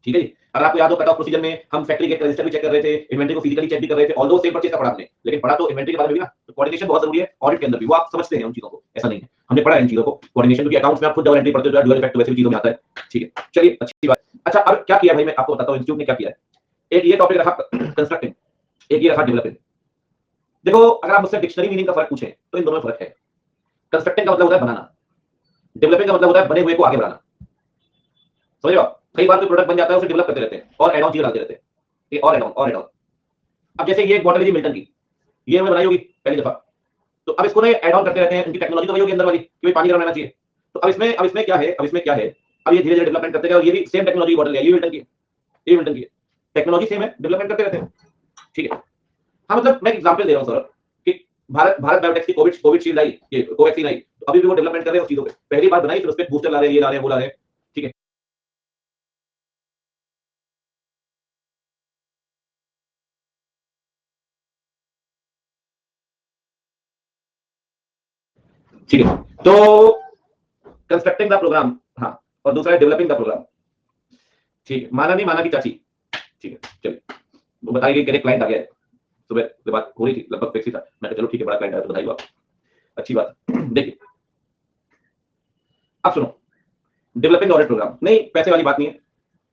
A: ठीक है जी। अगर आपको याद हो कट ऑफ प्रोसीजर में हम फैक्ट्री के रजिस्टर भी चेक कर रहे थे, इन्वेंटरी को फिजिकली चेक भी कर रहे थे, ऑल्दो सेम परचेज का पढ़ा हमने, लेकिन पढ़ा तो इन्वेंटरी के बारे में भी ना। तो कोऑर्डिनेशन बहुत जरूरी है ऑडिट के अंदर भी, वो आप समझते हैं उन चीजों को, ऐसा नहीं है हमने पढ़ा है इन चीजों को। कोऑर्डिनेशन क्योंकि अकाउंट्स में आप खुद डबल एंट्री पढ़ते हो, डुअल इफेक्ट वैसे भी चीजों में आता है। ठीक है, चलिए अच्छी बात। अच्छा, अब क्या किया भाई, मैं आपको बताता हूं इंस्टीट्यूट ने क्या किया है। एक ये टॉपिक रखा कंस्ट्रक्टिंग, एक ये रखा डेवलपिंग। देखो, अगर आप मुझसे डिक्शनरी मीनिंग का फर्क पूछें तो इन दोनों में फर्क है। कंस्ट्रक्टिंग का मतलब होता है बनाना, डेवलपिंग का मतलब होता है बने हुए को आगे बढ़ाना। समझ रहे हो? कई बार कोई प्रोडक्ट बन जाता है, उसे डेवलप करते रहते हैं और एड ऑन चीज डालते रहते हैं, ये और एड ऑन और एड ऑन। अब जैसे ये एक बॉटल है जी मिल्टन की, ये हमने बनाई होगी पहली दफा, तो अब इसको ना ऐड ऑन करते रहते हैं, उनकी टेक्नोलॉजी तो वही होगी अंदर वाली कि भाई पानी गर्म रहना चाहिए। तो अब इसमें क्या है, अब ये धीरे धीरे डेवलपमेंट करते गए और ये भी सेम टेक्नोलॉजी बॉटल है, ये मिल्टन की है, ये मिल्टन की है, टेक्नोलॉजी सेम है, डेवलपमेंट करते रहते हैं। ठीक है, हाँ मतलब मैं एग्जांपल दे रहा हूँ सर कि भारत बायोटेक की कोविशील्ड आई, ये कोवैक्सीन आई, तो अभी भी वो डेवलपमेंट कर रहे हैं उस चीजों पे, पहली बार बनाई फिर उस पे बूस्टर ला रहे हैं, ये ला रहे हैं, वो ला रहे हैं। ठीक है, ठीक है, तो कंस्ट्रक्टिंग द प्रोग्राम, हाँ, और दूसरा है डेवलपिंग द प्रोग्राम। ठीक है, माना नहीं माना की चाची। ठीक है, चलिए, वो बताई गई कि एक क्लाइंट आ गया है, सुबह से बात हो रही थी, लगभग फिक्स ही था, मैं चलो ठीक है, बड़ा क्लाइंट आया तो बधाई हो आप, अच्छी बात। देखिए अब सुनो, डेवलपिंग ऑडिट प्रोग्राम नहीं, पैसे वाली बात नहीं है।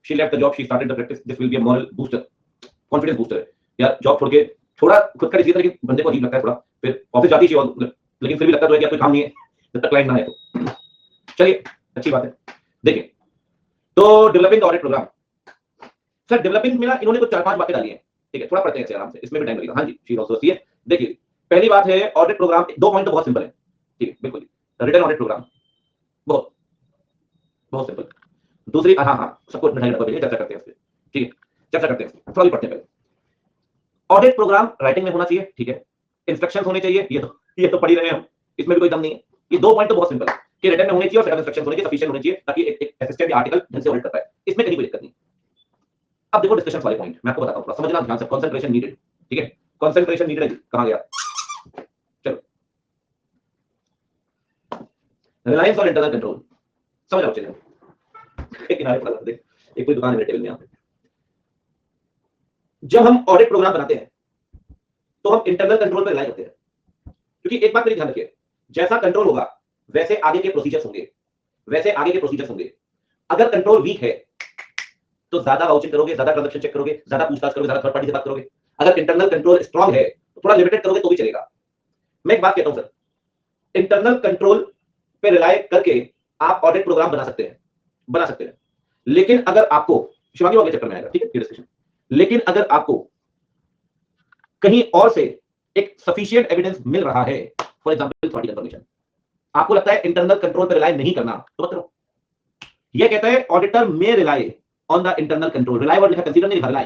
A: She left the job, she started the practice, this will be a moral booster, confidence booster है यार। जॉब छोड़ के थोड़ा खुद का डिसीजन, लेकिन बंदे को अजीब लगता है थोड़ा, फिर ऑफिस जाती है लेकिन फिर भी लगता है कि कोई काम नहीं है जब तक क्लाइंट ना आए। तो चलिए अच्छी बात है। देखिए, तो developing audit program, sir developing में ना इन्होंने कुछ 4-5 बातें डाली हैं। ठीक है, थोड़ा पढ़ते हैं आराम से, इसमें भी टाइम लगेगा। हाँ जी, शी आल्सो सी है। देखिए, पहली बात है ऑडिट प्रोग्राम, 2 पॉइंट तो बहुत सिंपल है। ठीक है, बिल्कुल रिटर्न ऑडिट प्रोग्राम, बहुत बहुत सिंपल। दूसरी, हाँ हाँ सबको ढाई डब्बा भेजिए, चर्चा करते हैं उस पर। ठीक है, चर्चा करते हैं, थोड़ा भी पढ़ते हैं पहले। ऑडिट प्रोग्राम राइटिंग में होना चाहिए, ठीक है, इंस्ट्रक्शंस होने चाहिए, ये तो पढ़ ही रहे हैं हम, इसमें भी कोई दम नहीं है। ये 2 पॉइंट तो बहुत सिंपल है कि रिटर्न में होनी चाहिए और सेट इंस्ट्रक्शंस होने चाहिए, सफिशिएंट होनी चाहिए, ताकि एक असिस्टेंट या आर्टिकल ढंग से ऑडिट कर पाए, इसमें कहीं कोई दिक्कत नहीं। अब देखो डिस्कशन वाले पॉइंट मैं आपको बताता हूं, थोड़ा समझना ध्यान से, कंसंट्रेशन नीडेड। ठीक है, कंसंट्रेशन नीडेड है, कहां गया, चलो, रिलायंस और इंटरनल कंट्रोल, समझ आओ, चलिए एक किनारे पर देख, एक कोई दुकान है मेरे टेबल में यहां पे। जब हम ऑडिट प्रोग्राम बनाते हैं तो हम इंटरनल कंट्रोल पर रिलाई करते हैं, क्योंकि एक बात मेरी ध्यान रखिए, जैसा कंट्रोल होगा वैसे आगे के प्रोसीजर्स होंगे, वैसे आगे के प्रोसीजर्स होंगे। अगर कंट्रोल वीक है तो ज्यादा वाउचिंग करोगे, ज्यादा ट्रांजैक्शन चेक करोगे, ज्यादा पूछताछ करोगे, ज्यादा थर्ड पार्टी से बात करोगे। अगर इंटरनल कंट्रोल स्ट्रांग है तो थोड़ा लिमिटेड करोगे तो भी चलेगा। मैं एक बात कहता हूं सर, इंटरनल कंट्रोल पे रिलाय करके आप ऑडिट प्रोग्राम बना सकते हैं, बना सकते हैं, लेकिन अगर आपको शिवांगी वाले चक्कर में आएगा, ठीक है, डिस्कशन, लेकिन अगर आपको कहीं और से एक सफिशिएंट एविडेंस मिल रहा है, फॉर एग्जांपल थर्ड कंफर्मेशन, आपको लगता है इंटरनल कंट्रोल पे रिलाय नहीं करना तो मत करो। ये कहता है ऑडिटर में rely on the internal control, rely word लिखा, कंसीडर नहीं, रिलाय,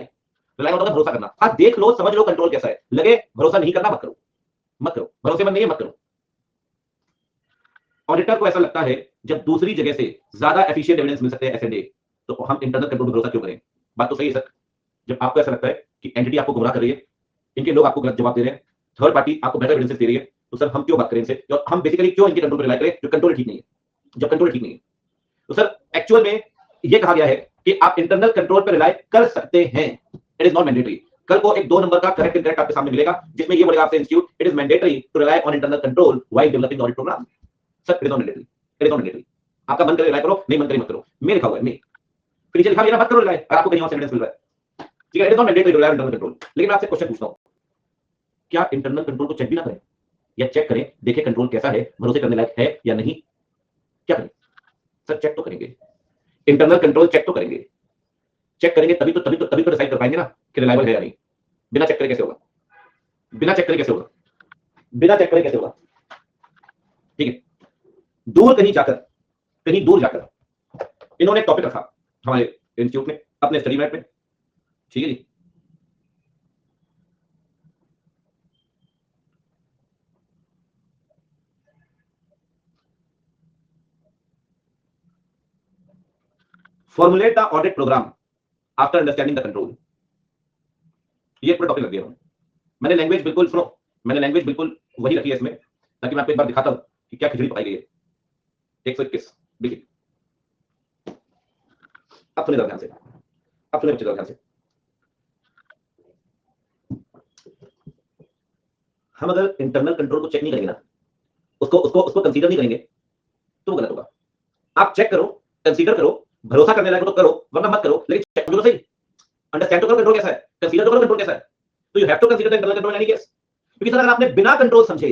A: रिलाय मतलब भरोसा करना। हाँ देख लो, समझ लो कंट्रोल कैसा है, लगे भरोसा नहीं करना, मत करो, मत करो, भरोसेमंद नहीं है, मत करो। ऑडिटर को ऐसा लगता है जब दूसरी जगह से ज्यादा एफिशिएंट एविडेंस मिल सकते हैं एसएनए, तो हम इंटरनल कंट्रोल पर भरोसा क्यों करें। बात तो सही है सर, जब आपको ऐसा लगता है कि एंटिटी आपको गुमराह कर रही है, इनके लोग आपको गलत जवाब दे रहे हैं, थर्ड पार्टी आपको बेटर एविडेंस दे रही है, तो सर हम क्यों बात करें इनसे, और हम बेसिकली क्यों इनके कंट्रोल पर रिलाय करें, जो कंट्रोल ठीक नहीं है, जब कंट्रोल ठीक नहीं है। तो सर एक्चुअल में ये कहा गया है कि आप इंटरनल कंट्रोल पर रिलाय कर सकते हैं, इट इज नॉट मैंडेटरी। कल को एक 2 नंबर का करेक्ट इनकरेक्ट आपके सामने मिलेगा जिसमें ये बोलेगा आपसे institute, it is mandatory to rely on internal control while developing audit program. Sir it is not mandatory, it is not mandatory. आपका मन करे रिलाय करो, नहीं मन करे मत करो, मैं लिखा हुआ है, मैं फिर नीचे लिखा है ना, मत करो रिलाय अगर आपको कहीं और से एविडेंस मिल रहा है। ठीक है, it is not mandatory to rely on internal control. लेकिन मैं आपसे क्वेश्चन पूछता हूं, क्या इंटरनल कंट्रोल को चेक भी ना करें, या चेक करें, देखें कंट्रोल कैसा है, भरोसे करने लायक है या नहीं, क्या करें। सर चेक तो करेंगे, इंटरनल कंट्रोल चेक तो करेंगे, चेक करेंगे तभी तो डिसाइड कर पाएंगे ना कि रिलायबल है या नहीं। बिना चेक करे कैसे होगा, बिना चेक करे कैसे होगा, बिना चेक करे कैसे होगा। ठीक है, दूर कहीं जाकर, कहीं दूर जाकर इन्होंने टॉपिक रखा हमारे इंस्टीट्यूट में अपने स्टडी मैप में। ठीक है जी, formulate the audit program after understanding the control. ये पूरा टॉपिक लग गया मैंने लैंग्वेज बिल्कुल सुनो, मैंने लैंग्वेज बिल्कुल वही रखी है इसमें, ताकि मैं आपको एक बार दिखाता हूं कि क्या खिचड़ी पकाई गई है। 121 देखिए, अब सुनिए ध्यान से, अब सुनिए बच्चे ध्यान से। हम अगर इंटरनल कंट्रोल को चेक नहीं करेंगे ना, उसको उसको उसको कंसीडर नहीं करेंगे, तो गलत होगा। आप चेक करो, कंसीडर करो, भरोसा करने लायक तो करो, वरना मत करो, लेकिन चेक करो सही, अंडरस्टैंड तो करो कंट्रोल कैसा है, कंसीडर तो करो कंट्रोल कैसा है। तो you have to consider the internal control in any case. क्योंकि सर अगर आपने बिना कंट्रोल समझे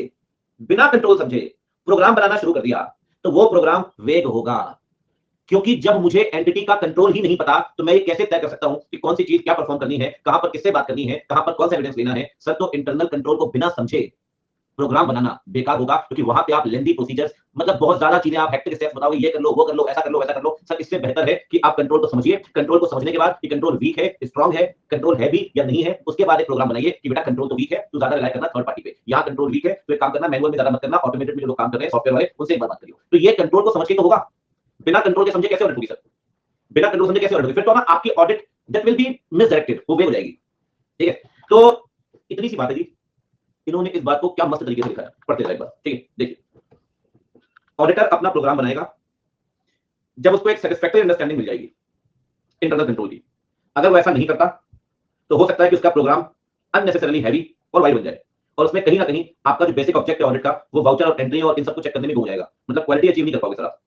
A: प्रोग्राम बनाना शुरू कर दिया, तो वो प्रोग्राम वेग होगा। क्योंकि जब मुझे एंटिटी का कंट्रोल ही नहीं पता, तो मैं ये कैसे तय कर सकता हूं कि कौन सी चीज क्या परफॉर्म करनी है, कहां पर किससे बात करनी है, कहां पर कौन सा एविडेंस लेना है। सर तो इंटरनल कंट्रोल को बिना समझे प्रोग्राम बनाना बेकार होगा, क्योंकि वहां पे आप लेंदी प्रोसीजर्स, मतलब बहुत ज्यादा चीजें, आप हेक्टिक स्टेप्स बताओगे, ये कर लो, वो कर लो, ऐसा कर लो, वैसा कर लो। सर इससे बेहतर है कि आप कंट्रोल को समझिए, कंट्रोल को समझने के बाद कि कंट्रोल वीक है, स्ट्रांग है, कंट्रोल है भी या नहीं है, उसके बाद एक प्रोग्राम बनाइए कि बेटा कंट्रोल तो वीक है, तू ज्यादा रिलाई करना थर्ड पार्टी पे, यहाँ कंट्रोल वीक है तो एक काम करना, मैनुअल में ज्यादा मत करना, ऑटोमेटेड में जो लोग काम कर रहे हैं सॉफ्टवेयर वाले, उनसे एक बार बात करिए। तो ये कंट्रोल को समझ के तो होगा, बिना कंट्रोल के समझे कैसे ऑडिट होगी सर, बिना कंट्रोल समझे कैसे ऑडिट होगी, फिर तो आपकी audit that will be misdirected, वो वे हो जाएगी। ठीक है, तो इतनी सी बात है जी, इन्होंने इस बात को क्या मस्त तरीके से लिखा है, पढ़ते जाए एक बार। ठीक है, देखिए, ऑडिटर अपना प्रोग्राम बनाएगा जब उसको एक सैटिस्फैक्टरी अंडरस्टैंडिंग मिल जाएगी इंटरनल कंट्रोल की। अगर वो ऐसा नहीं करता, तो हो सकता है कि उसका प्रोग्राम अननेसेसरली हैवी और वाइड बन जाए, और उसमें कहीं ना कहीं आपका जो बेसिक ऑब्जेक्ट है ऑडिट का, वो वाउचर और एंट्री और इन सबको चेक करने में हो जाएगा, मतलब क्वालिटी अचीव नहीं कर पाओगे सर आप।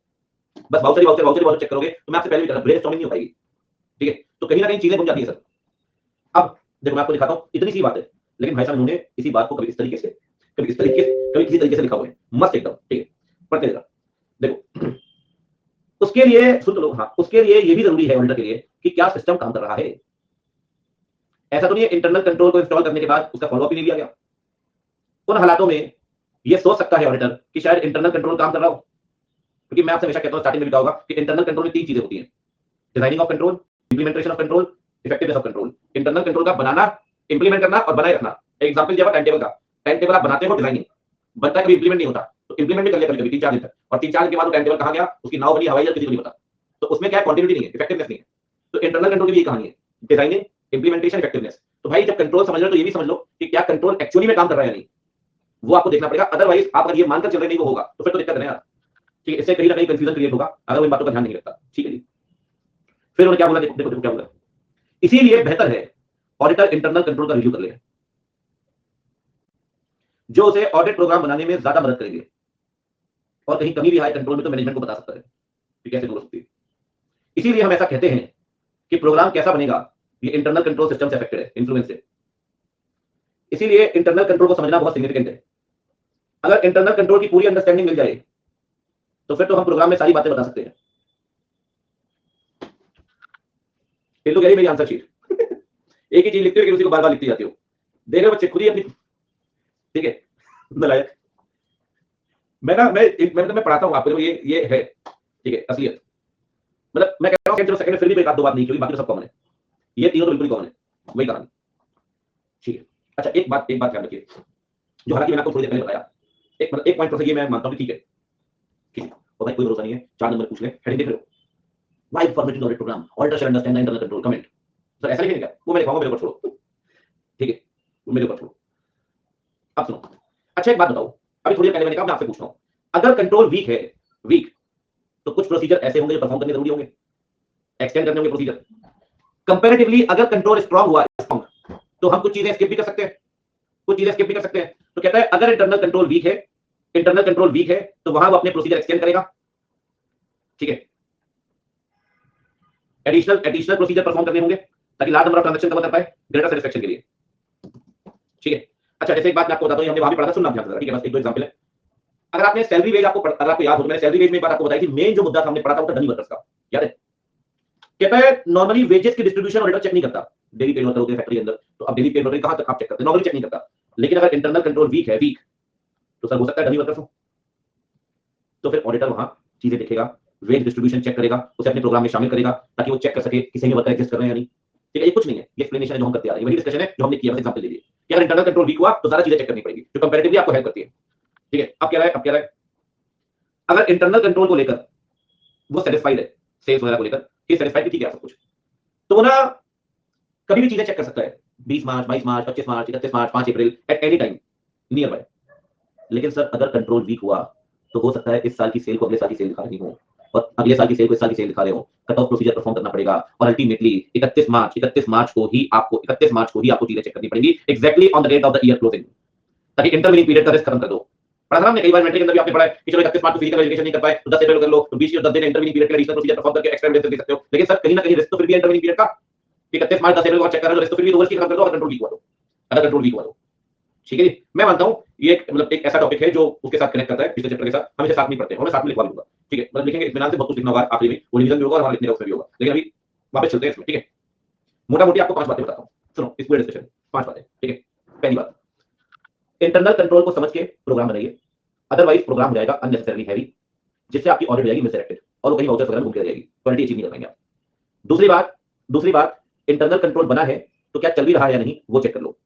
A: बस voucher voucher voucher voucher check करोगे, तो मैं आपसे पहले भी कह रहा, ब्रेनस्टॉर्मिंग नहीं हो पाएगी। ठीक है, तो कहीं ना कहीं चीजें बन जाती है सर। अब देखो मैं आपको दिखाता हूं, इतनी सी बात है, लेकिन भाई साहब इन्होंने इसी बात को कभी इस तरीके से, कभी इस तरीके से, कभी किसी तरीके से लिखा हुआ है, मस्त एकदम। ठीक है, पढ़ते जरा, देखो, उसके लिए सुन लो, हाँ, उसके लिए ये भी जरूरी है ऑडिटर के लिए कि क्या सिस्टम काम कर रहा है। ऐसा तो नहीं है इंटरनल कंट्रोल को इंस्टॉल करने के बाद उसका फॉलोअप ही नहीं लिया गया। उन हालातों में ये सोच सकता है ऑडिटर कि शायद इंटरनल कंट्रोल काम कर रहा हो, क्योंकि मैं आपसे हमेशा कहता हूं, स्टार्टिंग में भी कहा होगा कि इंटरनल कंट्रोल में तीन चीजें होती हैं, designing of control, implementation of control, effectiveness of control. Internal control का बनाना, इंप्लीमेंट करना और बनाए रखना। एग्जांपल दिया टाइम टेबल का, टाइम टेबल आप बनाते हो, डिजाइनिंग बनता है, कभी इंप्लीमेंट नहीं होता, तो इंप्लीमेंट भी कर लिया कभी 3-4 दिन तक, और 3-4 दिन के बाद वो टाइम टेबल कहां गया, उसकी नाव बनी हवाई जहाज, किसी को नहीं पता। तो उसमें क्या है, कॉन्टिन्यूटी नहीं है, इफेक्टिवनेस नहीं है। तो इंटरनल कंट्रोल की भी कहानी है, डिजाइनिंग, इंप्लीमेंटेशन, इफेक्टिवनेस। तो भाई जब कंट्रोल समझ रहे हो, तो ये भी समझ लो कि क्या कंट्रोल एक्चुअली में काम कर रहा है या नहीं, वो आपको देखना पड़ेगा। अदरवाइज आप अगर ये मानकर चल रहे नहीं वो होगा, तो फिर तो दिक्कत है यार। ठीक है, इससे कहीं ना कहीं कंफ्यूजन क्रिएट होगा अगर वो इन बातों का ध्यान नहीं रखता। ठीक है जी, फिर उन्होंने क्या बोला, देखो देखो देखो क्या बोला, इसीलिए बेहतर है ऑडिटर इंटरनल कंट्रोल का रिव्यू कर ले, जो उसे ऑडिट प्रोग्राम बनाने में ज्यादा मदद करेंगे, और कहीं कमी भी आए कंट्रोल में तो मैनेजमेंट को बता सकता है कि कैसे दूर हो सकती है। इसीलिए हम ऐसा कहते हैं कि प्रोग्राम कैसा बनेगा, ये इंटरनल कंट्रोल सिस्टम से अफेक्टेड है, इन्फ्लुएंस से। इसीलिए इंटरनल कंट्रोल को समझना बहुत सिग्निफिकेंट है। अगर इंटरनल कंट्रोल की पूरी अंडरस्टैंडिंग मिल जाए, तो फिर तो हम प्रोग्राम में सारी बातें बता सकते हैं। ये लोग मेरी आंसर शीट एक ही चीज लिखते हो कि उसी को बार बार लिखती जाती हो, देख रहे बच्चे खुद ही अपनी। ठीक है, नलायक। मैं पढ़ाता हूं आपको, ये है। ठीक है, असलियत, मतलब मैं कहता हूं चलो सेकंड में फिर भी एक आध दो बात नहीं, क्योंकि बाकी तो सब कॉमन है, ये तीनों तो बिल्कुल कॉमन है, वही कहानी। ठीक है, अच्छा एक बात ध्यान रखिए, जो हालांकि मैंने आपको थोड़ी देर पहले बताया, एक पॉइंट पर ये मैं मानता हूं कि ठीक है, ठीक है, और भाई कोई भरोसा नहीं है, 4 नंबर पूछ ले, हेडिंग देख रहे हो, why formatting audit program, auditor should understand the internal control, comment. Sir ऐसा लिखेंगे क्या, वो मैं लिखाऊंगा, मेरे ऊपर छोड़ो। ठीक है, वो मेरे ऊपर छोड़ो। अब सुनो, अच्छा एक बात बताओ, अभी थोड़ी देर पहले मैंने कहा, मैं आपसे पूछता हूं, अगर कंट्रोल वीक है, वीक, तो कुछ प्रोसीजर ऐसे होंगे जो परफॉर्म करने जरूरी होंगे, एक्सटेंड करने होंगे प्रोसीजर। कंपैरेटिवली अगर कंट्रोल स्ट्रांग हुआ, स्ट्रांग, तो हम कुछ चीजें स्किप भी कर सकते हैं, कुछ चीजें स्किप भी कर सकते हैं। तो कहता है अगर इंटरनल कंट्रोल वीक है, इंटरनल कंट्रोल वीक है, तो वहां वो अपने प्रोसीजर एक्सटेंड करेगा। ठीक है, एडिशनल प्रोसीजर परफॉर्म करने होंगे, ताकि large number of transaction cover कर पाए, ग्रेटर सैटिस्फैक्शन के लिए। ठीक है, अच्छा जैसे एक बात मैं आपको बताता हूं, हमने वहां भी पढ़ा था, सुनना ध्यान से। ठीक है, बस एक दो एग्जांपल है। अगर आपने सैलरी वेज अगर आपको याद हो, तो मैंने सैलरी वेज में एक बात आपको बताई थी, मेन जो मुद्दा था हमने पढ़ा था वो था डमी वर्कर्स का, याद है? कहता है नॉर्मली वेजेस की डिस्ट्रीब्यूशन ऑडिटर चेक नहीं करता, डेली पे वर्कर होते हैं फैक्ट्री के अंदर, तो अब डेली पे वर्कर कहां तक आप चेक करते हैं, नॉर्मली चेक नहीं करता। लेकिन अगर इंटरनल कंट्रोल वीक है, वीक, तो सर हो सकता है डमी वर्कर्स हो, तो फिर ऑडिटर वहां चीजें देखेगा, वेज डिस्ट्रीब्यूशन चेक करेगा, उसे अपने प्रोग्राम में शामिल करेगा, ताकि वो चेक कर सके किसी में वर्कर एग्जिस्ट कर रहे हैं या नहीं। ठीक है, ये कुछ नहीं है, ये एक्सप्लेनेशन है जो हम करते आ रहे हैं, वही डिस्कशन है जो हमने किया, बस एग्जांपल दे दिए कि अगर इंटरनल कंट्रोल वीक हुआ तो सारा चीजें चेक करनी पड़ेगी, जो कंपैरेटिवली आपको हेल्प करती है। ठीक है, अब क्या रहा है, अब क्या रहा है, अगर इंटरनल कंट्रोल को लेकर वो सेटिस्फाइड है, सेल्स वगैरह को लेकर, ही सेटिस्फाइड, ठीक है सब कुछ। तो वो ना कभी भी चीजें चेक कर सकता है, 20 March, 22 March, 25 March, 31 March, 5 April, at any time nearby. लेकिन सर अगर कंट्रोल वीक हुआ तो हो सकता है इस साल की सेल को अगले साल की सेल दिखा रही हो, और अगले साल की सेल को इस साल की सेल दिखा रहे हो। कट ऑफ प्रोसीजर परफॉर्म करना पड़ेगा, और अल्टीमेटली 31 मार्च को ही आपको चीजें चेक करनी पड़ेगी exactly on the date of the year closing, ताकि इंटरमीडिएट पीरियड का रिस्क खत्म कर दो। पढ़ा था हमने कई बार इन्वेंटरी के अंदर भी आपने पढ़ा है कि चलो 31 मार्च को फिजिकल वेरिफिकेशन नहीं कर पाए तो 10 अप्रैल कर लो, तो 20 और 10 दिन इंटरमीडिएट पीरियड के एडिशनल प्रोसीजर परफॉर्म करके एक्स्ट्रा एविडेंस दे सकते हो। लेकिन सर कहीं ना कहीं रिस्क तो फिर भी इंटरमीडिएट पीरियड का, 31 मार्च 10 अप्रैल को चेक कर रहे हो, रिस्क तो फिर भी 2 वर्ष की खत्म कर दो अगर कंट्रोल वीक हुआ तो, अगर कंट्रोल वीक हुआ तो। ठीक है जी, मैं मानता हूं ये एक ऐसा टॉपिक है जो उसके साथ कनेक्ट करता है, पिछले चैप्टर के साथ हम इसे साथ में पढ़ते हैं, और मैं साथ में लिखवा दूंगा। ठीक है, मतलब लिखेंगे इत्मीनान से, बहुत कुछ लिखना होगा आखिरी में, वो रिवीजन भी होगा और हमारा लिखने का उसमें भी होगा। लेकिन अभी वापस चलते हैं इसमें। ठीक है, मोटा मोटी आपको 5 बातें बताता हूं, सुनो इस पूरे डिस्कशन 5 बातें। ठीक है, पहली बात, इंटरनल कंट्रोल को समझ के प्रोग्राम बनाइए, अदरवाइज प्रोग्राम हो जाएगा अननेसेसरली हैवी, जिससे आपकी ऑडिट हो जाएगी मिसडायरेक्टेड और वो कहीं वाउचर्स वगैरह घूम के रह जाएगी, क्वालिटी अचीव नहीं कर पाएंगे आप। दूसरी बात, इंटरनल कंट्रोल बना है तो क्या चल भी रहा है या नहीं वो चेक कर लो,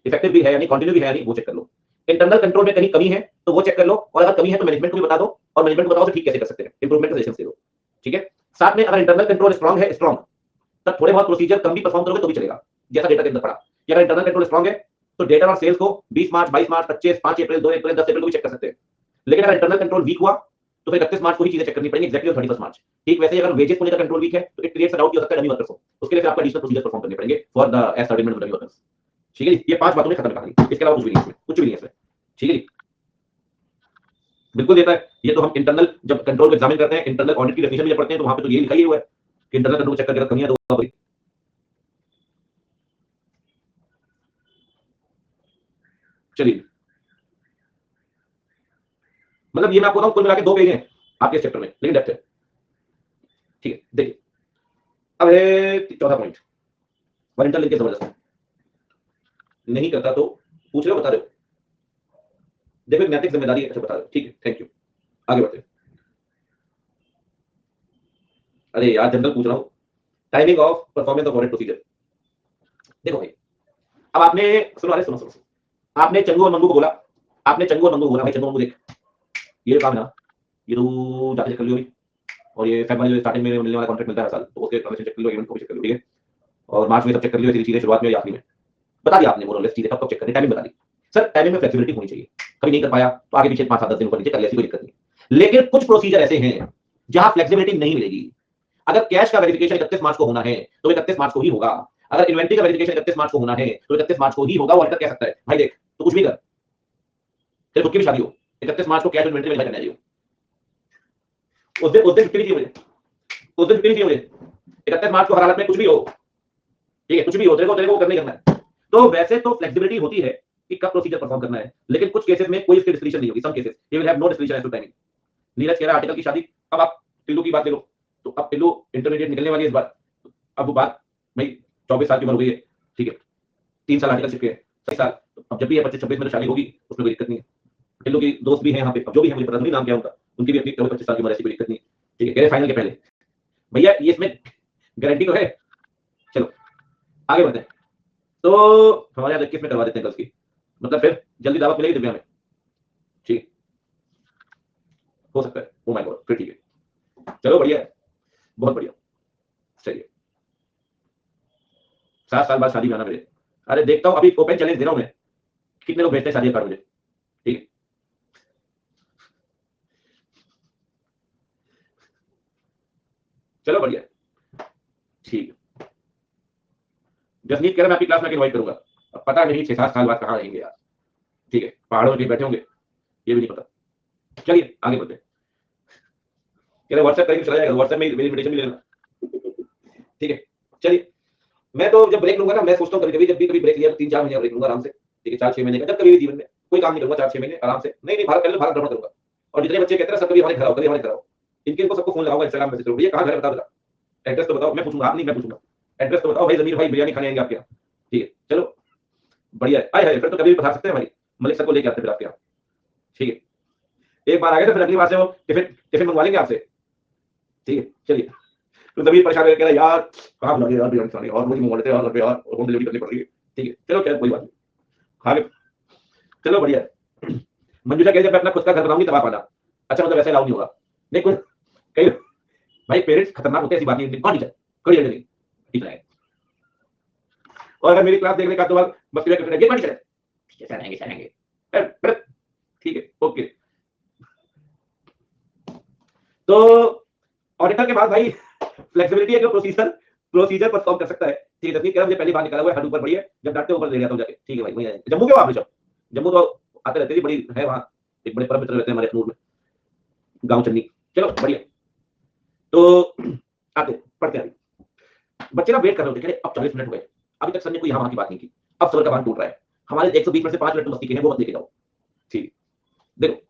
A: इफेक्टिव भी है या नहीं, कंटिन्यू भी है या नहीं वो चेक कर लो। इंटरनल कंट्रोल में कहीं कमी है तो वो चेक कर लो, और अगर कमी है तो मैनेजमेंट को भी बता दो, और मैनेजमेंट को बताओ तो ठीक कैसे कर सकते हैं, इंप्रूवमेंट का सजेशंस दे दो। ठीक है, साथ में अगर इंटरनल कंट्रोल स्ट्रांग है, स्ट्रांग, तब थोड़े बहुत प्रोसीजर कम भी परफॉर्म करोगे तो भी चलेगा, जैसा डेटा के अंदर पड़ा कि अगर इंटरनल कंट्रोल स्ट्रांग है तो डेटा और सेल्स को 20 मार्च, 22 मार्च, 25, 5 अप्रैल, 2 अप्रैल, 10 अप्रैल को भी चेक कर सकते हैं। लेकिन अगर इंटरनल कंट्रोल वीक हुआ तो फिर 31 मार्च को ही चीजें चेक करनी पड़ेंगी एग्जैक्टली ऑन 31 मार्च। ठीक वैसे ही अगर वेजेस को लेकर कंट्रोल वीक है तो इट क्रिएट्स अ डाउट कि हो सकता है डमी वर्कर्स हो, उसके लिए फिर आपको एडिशनल प्रोसीजर परफॉर्म करने पड़ेंगे for the establishment of dummy workers. ठीक है जी, ये 5 बातों में खत्म कहानी, इसके अलावा कुछ भी नहीं है इसमें, कुछ भी नहीं है इसमें। ठीक है जी, बिल्कुल देता है ये तो। हम इंटरनल जब कंट्रोल को एग्जामिन करते हैं, इंटरनल ऑडिट की डेफिनेशन भी जब पढ़ते हैं तो वहां पे तो ये लिखा ही हुआ है कि इंटरनल कंट्रोल चेक करके कमियां तो होगा। चलिए, मतलब ये मैं आपको बताऊं कुल मिला के 2 पेज हैं आपके चैप्टर में, लेकिन डेप्थ है। ठीक है, देखिए अब है चौथा पॉइंट, वॉलंटियर लिंकेज जबरदस्त नहीं करता तो पूछ रहे हो, बता रहे हो, देखो एक नैतिक जिम्मेदारी है, अच्छा बता रहे हो, ठीक है, थैंक यू। आगे बढ़ते हैं। अरे यार जनरल पूछ रहा हूँ, timing of performance of audit procedure. देखो भाई, अब आपने सुनो, अरे सुनो सुनो सुनो, आपने चंगू और मंगू को बोला, भाई चंगू मंगू देख, ये काम है ना, ये तू जाके चेक कर लियो अभी, और ये फेब में जो स्टार्टिंग में मिलने वाला कॉन्ट्रैक्ट मिलता है हर साल, तो उसके ट्रांजेक्शन चेक कर लो, इवेंट को भी चेक कर लो। ठीक है, और मार्च में सब चेक कर लियो, ऐसी चीजें शुरुआत में या आखिरी में बता दिया आपने, मोरलेस चीजें कब चेक करनी, टाइमिंग बता दी। सर टाइमिंग में फ्लेक्सिबिलिटी होनी चाहिए, कभी नहीं कर पाया तो आगे पीछे 5-7 दिन ऊपर नीचे कर लिया, ऐसी कोई दिक्कत नहीं। लेकिन कुछ प्रोसीजर ऐसे हैं जहां फ्लेक्सिबिलिटी नहीं मिलेगी। अगर कैश का वेरिफिकेशन 31 मार्च को होना है तो 31 मार्च को ही होगा, अगर इन्वेंटरी का वेरिफिकेशन 31 मार्च को होना है तो 31 मार्च को ही होगा। वो ऑडिटर कह सकता है भाई देख तो कुछ भी कर, तेरे खुद की भी शादी हो, 31 मार्च को कैश इन्वेंटरी वेरीफाई करने आई हो, उस दिन छुट्टी नहीं चाहिए मुझे, उस दिन छुट्टी नहीं चाहिए मुझे, 31 मार्च को हर हालत में कुछ भी हो, ठीक है, कुछ भी हो, तेरे को करना ही करना है। तो वैसे तो फ्लेक्सिबिलिटी होती है कि कब प्रोसीजर परफॉर्म करना है, लेकिन कुछ केसेस में कोई इसकी डिस्क्रिप्शन नहीं होगी, some cases he will have no description as to timing. Neeraj कह रहा है आर्टिकल की शादी, अब आप टिल्लू की बात ले लो, तो अब टिल्लू इंटरमीडिएट निकलने वाली है इस बार, अब वो बात भाई 24 साल की उम्र हो गई है, ठीक है, 3 साल आर्टिकल चिपके, 27 साल, अब जब भी 25-26 में तो शादी होगी उसमें कोई दिक्कत नहीं है। टिल्लू की दोस्त भी है यहाँ पे, अब जो भी है मुझे पता नहीं नाम क्या उनका, उनकी भी अपनी 25 साल की उम्र, ऐसी कोई दिक्कत नहीं। ठीक है, कह रहे फाइनल के पहले, भैया ये इसमें गारंटी तो है। चलो आगे बढ़ते हैं, तो हमारे यहाँ 21 में करवा देते हैं गर्ल्स की, मतलब फिर जल्दी दावत मिलेगी दिव्या में, ठीक हो सकता है, ओ माय गॉड, फिर ठीक है, चलो बढ़िया है, बहुत बढ़िया, चलिए 7 साल बाद शादी में आना मेरे। अरे देखता हूँ, अभी ओपन चैलेंज दे रहा हूँ मैं, कितने लोग भेजते हैं शादी कार्ड मुझे, ठीक है, चलो बढ़िया, ठीक है। जसमीत कह रहा मैं आपकी क्लास में इनवाइट करूंगा, अब पता नहीं 6-7 साल बाद कहाँ रहेंगे यार, ठीक है, पहाड़ों में बैठे होंगे ये भी नहीं पता। चलिए आगे बढ़ते हैं, कह रहे व्हाट्सएप करेंगे चला जाएगा, व्हाट्सएप में मेरी इन्विटेशन भी ले लेना, ठीक है। चलिए, मैं तो जब ब्रेक लूंगा ना, मैं सोचता हूँ कभी कभी जब भी कभी ब्रेक लिया तो 3-4 महीने ब्रेक लूंगा आराम से, ठीक है, 4-6 महीने का, जब कभी भी जीवन में कोई काम नहीं करूंगा, 4-6 महीने आराम से, नहीं नहीं भारत पहले भारत भ्रमण करूंगा, और जितने बच्चे कहते हैं सब कभी हमारे घर आओ, कभी हमारे घर आओ, इनको सबको फोन लगाऊंगा, इंस्टाग्राम मैसेज करूंगा, भैया कहाँ घर बता बता, एड्रेस तो बताओ, मैं पूछूंगा, आप नहीं मैं पूछूंगा, एड्रेस तो बताओ भाई, जमीर भाई बिरयानी खाने आएंगे आपके यहाँ, ठीक है, चलो बढ़िया है, आए फिर तो कभी भी पढ़ा सकते हैं भाई, मलिक सर को लेके आते फिर आपके यहाँ, ठीक है, एक बार आ गए तो फिर अगली बार से वो टिफिन टिफिन मंगवा लेंगे आपसे, ठीक है। चलिए, तो तभी परेशान करके कह रहा यार कहाँ बुला यार बिरयानी खाने, और मुझे मंगवा लेते हैं घर पे यार, होम डिलीवरी करनी पड़ रही है, ठीक है, चलो क्या कोई बात नहीं, खा ले, चलो बढ़िया है। मंजूषा कहते मैं अपना खुद का घर बनाऊंगी तब आप आना, अच्छा मतलब ऐसे अलाउ नहीं होगा, नहीं कुछ कई भाई पेरेंट्स खतरनाक होते हैं, ऐसी बात नहीं, कौन टीचर कड़ी नहीं टीचर है। और अगर मेरी क्लास देखने का तो बस क्लियर करके ये कौन टीचर है, टीचर आएंगे सर आएंगे, ठीक है ओके। तो ऑडिटर के बाद भाई फ्लेक्सिबिलिटी है, जो प्रोसीजर परफॉर्म कर सकता है, ठीक है। तस्वीर कह रहा मुझे पहली बार निकला हुआ है, हद ऊपर बड़ी है, जब डांटते ऊपर ले जाता हूं जाके, ठीक है भाई वही है। जम्मू के हो आप लोग? जम्मू तो आते रहते हैं, बड़ी है वहां, एक बड़े परम मित्र रहते हैं हमारे अखनूर में, गांव चन्नी, चलो बढ़िया। तो आते पढ़ते हैं, बच्चे ना वेट कर रहे होते हैं, अब 40 मिनट हुए, अभी तक सर ने कोई यहाँ वहां की बात नहीं की, अब सर का बांध टूट रहा है, हमारे 120 में से 5 मिनट तो मस्ती के हैं, वो मत लेके जाओ, ठीक। देखो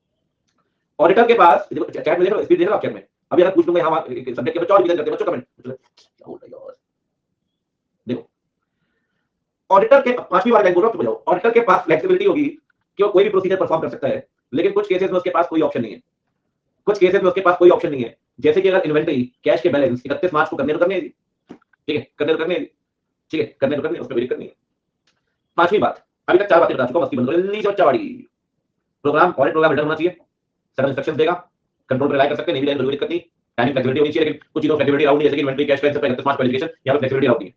A: ऑडिटर के पास चैट में देखो, स्पीड देख रहे हो आप चैट में, अभी अगर पूछ लूंगा यहाँ सब्जेक्ट के बच्चों और विजन करते हैं, बच्चों कमेंट क्या बोल रहे हो यार। देखो ऑडिटर के 5वीं बार बोल रहा हूं, जाओ, ऑडिटर के पास फ्लेक्सिबिलिटी होगी कि वो कोई भी प्रोसीजर परफॉर्म कर सकता है, लेकिन कुछ केसेस में उसके पास कोई ऑप्शन नहीं है, कुछ केसेस में उसके पास कोई ऑप्शन नहीं है। जैसे कि अगर इन्वेंटरी कैश के बैलेंस 31 मार्च को करने तो करने, ठीक है, करने तो करने, ठीक है, करने तो करने, उसमें वेरी करनी है। 5वीं बात, अभी तक 4 बातें बता चुका, मस्ती बंद करो जल्दी से बच्चा वाड़ी। प्रोग्राम ऑडिट प्रोग्राम रिटर्न होना चाहिए, सर इंस्ट्रक्शंस देगा, कंट्रोल पे रिलाई कर सकते हैं, नहीं भी लाइन दिक्कत नहीं, टाइमिंग फ्लेक्सिबिलिटी होनी चाहिए, लेकिन कुछ चीजों फ्लेक्सिबिलिटी अलाउड नहीं है, जैसे कि इन्वेंटरी कैश बैलेंस 31 मार्च क्वालिफिकेशन, यहां पे फ्लेक्सिबिलिटी अलाउड नहीं है,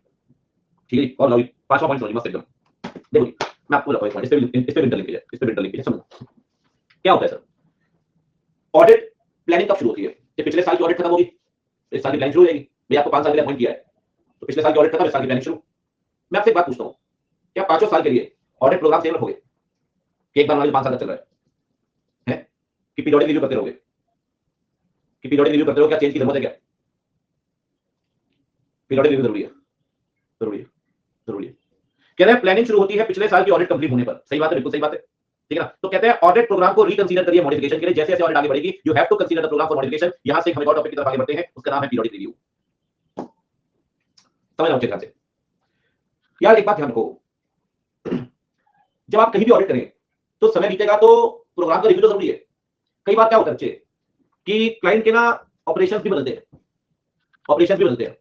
A: ठीक है। और 5वां पॉइंट समझिए मस्त एकदम, देखो मैं आपको बताऊं एक पॉइंट, इस पे इंटरलिंक है, इस पे इंटरलिंक है, समझो क्या होता है सर। ऑडिट प्लानिंग कब शुरू होती है, ये पिछले साल की ऑडिट खत्म होगी, इस साल की प्लानिंग शुरू हो जाएगी, भैया आपको 5 साल के लिए अपॉइंट किया है, तो पिछले साल की ऑडिट खत्म, इस साल की प्लानिंग शुरू। मैं आपसे एक बात पूछता हूं, क्या 5 साल के लिए ऑडिट प्रोग्राम सेम रखोगे कि एक बार वाले 5 साल तक चल रहा है कि पीरियोडिक रिव्यू करते रहोगे, कि पीरियोडिक रिव्यू करते रहो, क्या चेंज की जरूरत है क्या? पीरियोडिक रिव्यू जरूरी है, जरूरी है, जरूरी है। कह रहे हैं प्लानिंग शुरू होती है पिछले साल की ऑडिट कंप्लीट होने पर, सही बात है, बिल्कुल सही बात है, ठीक है ना। तो कहते हैं ऑडिट प्रोग्राम को रिकंसीडर करिए मॉडिफिकेशन के लिए, जैसे जैसे ऑडिट आगे बढ़ेगी you have to consider the program for modification. यहां से हम एक और टॉपिक की तरफ आगे बढ़ते हैं, उसका नाम है पीरियोडिक रिव्यू। समझ रहे हो से यार, एक बात ध्यान रखो, जब आप कहीं भी ऑडिट करें तो समय बीतेगा तो प्रोग्राम का रिव्यू तो जरूरी है। कई बार क्या होता है बच्चे कि क्लाइंट के ना ऑपरेशंस भी बदलते हैं, ऑपरेशंस भी बदलते हैं।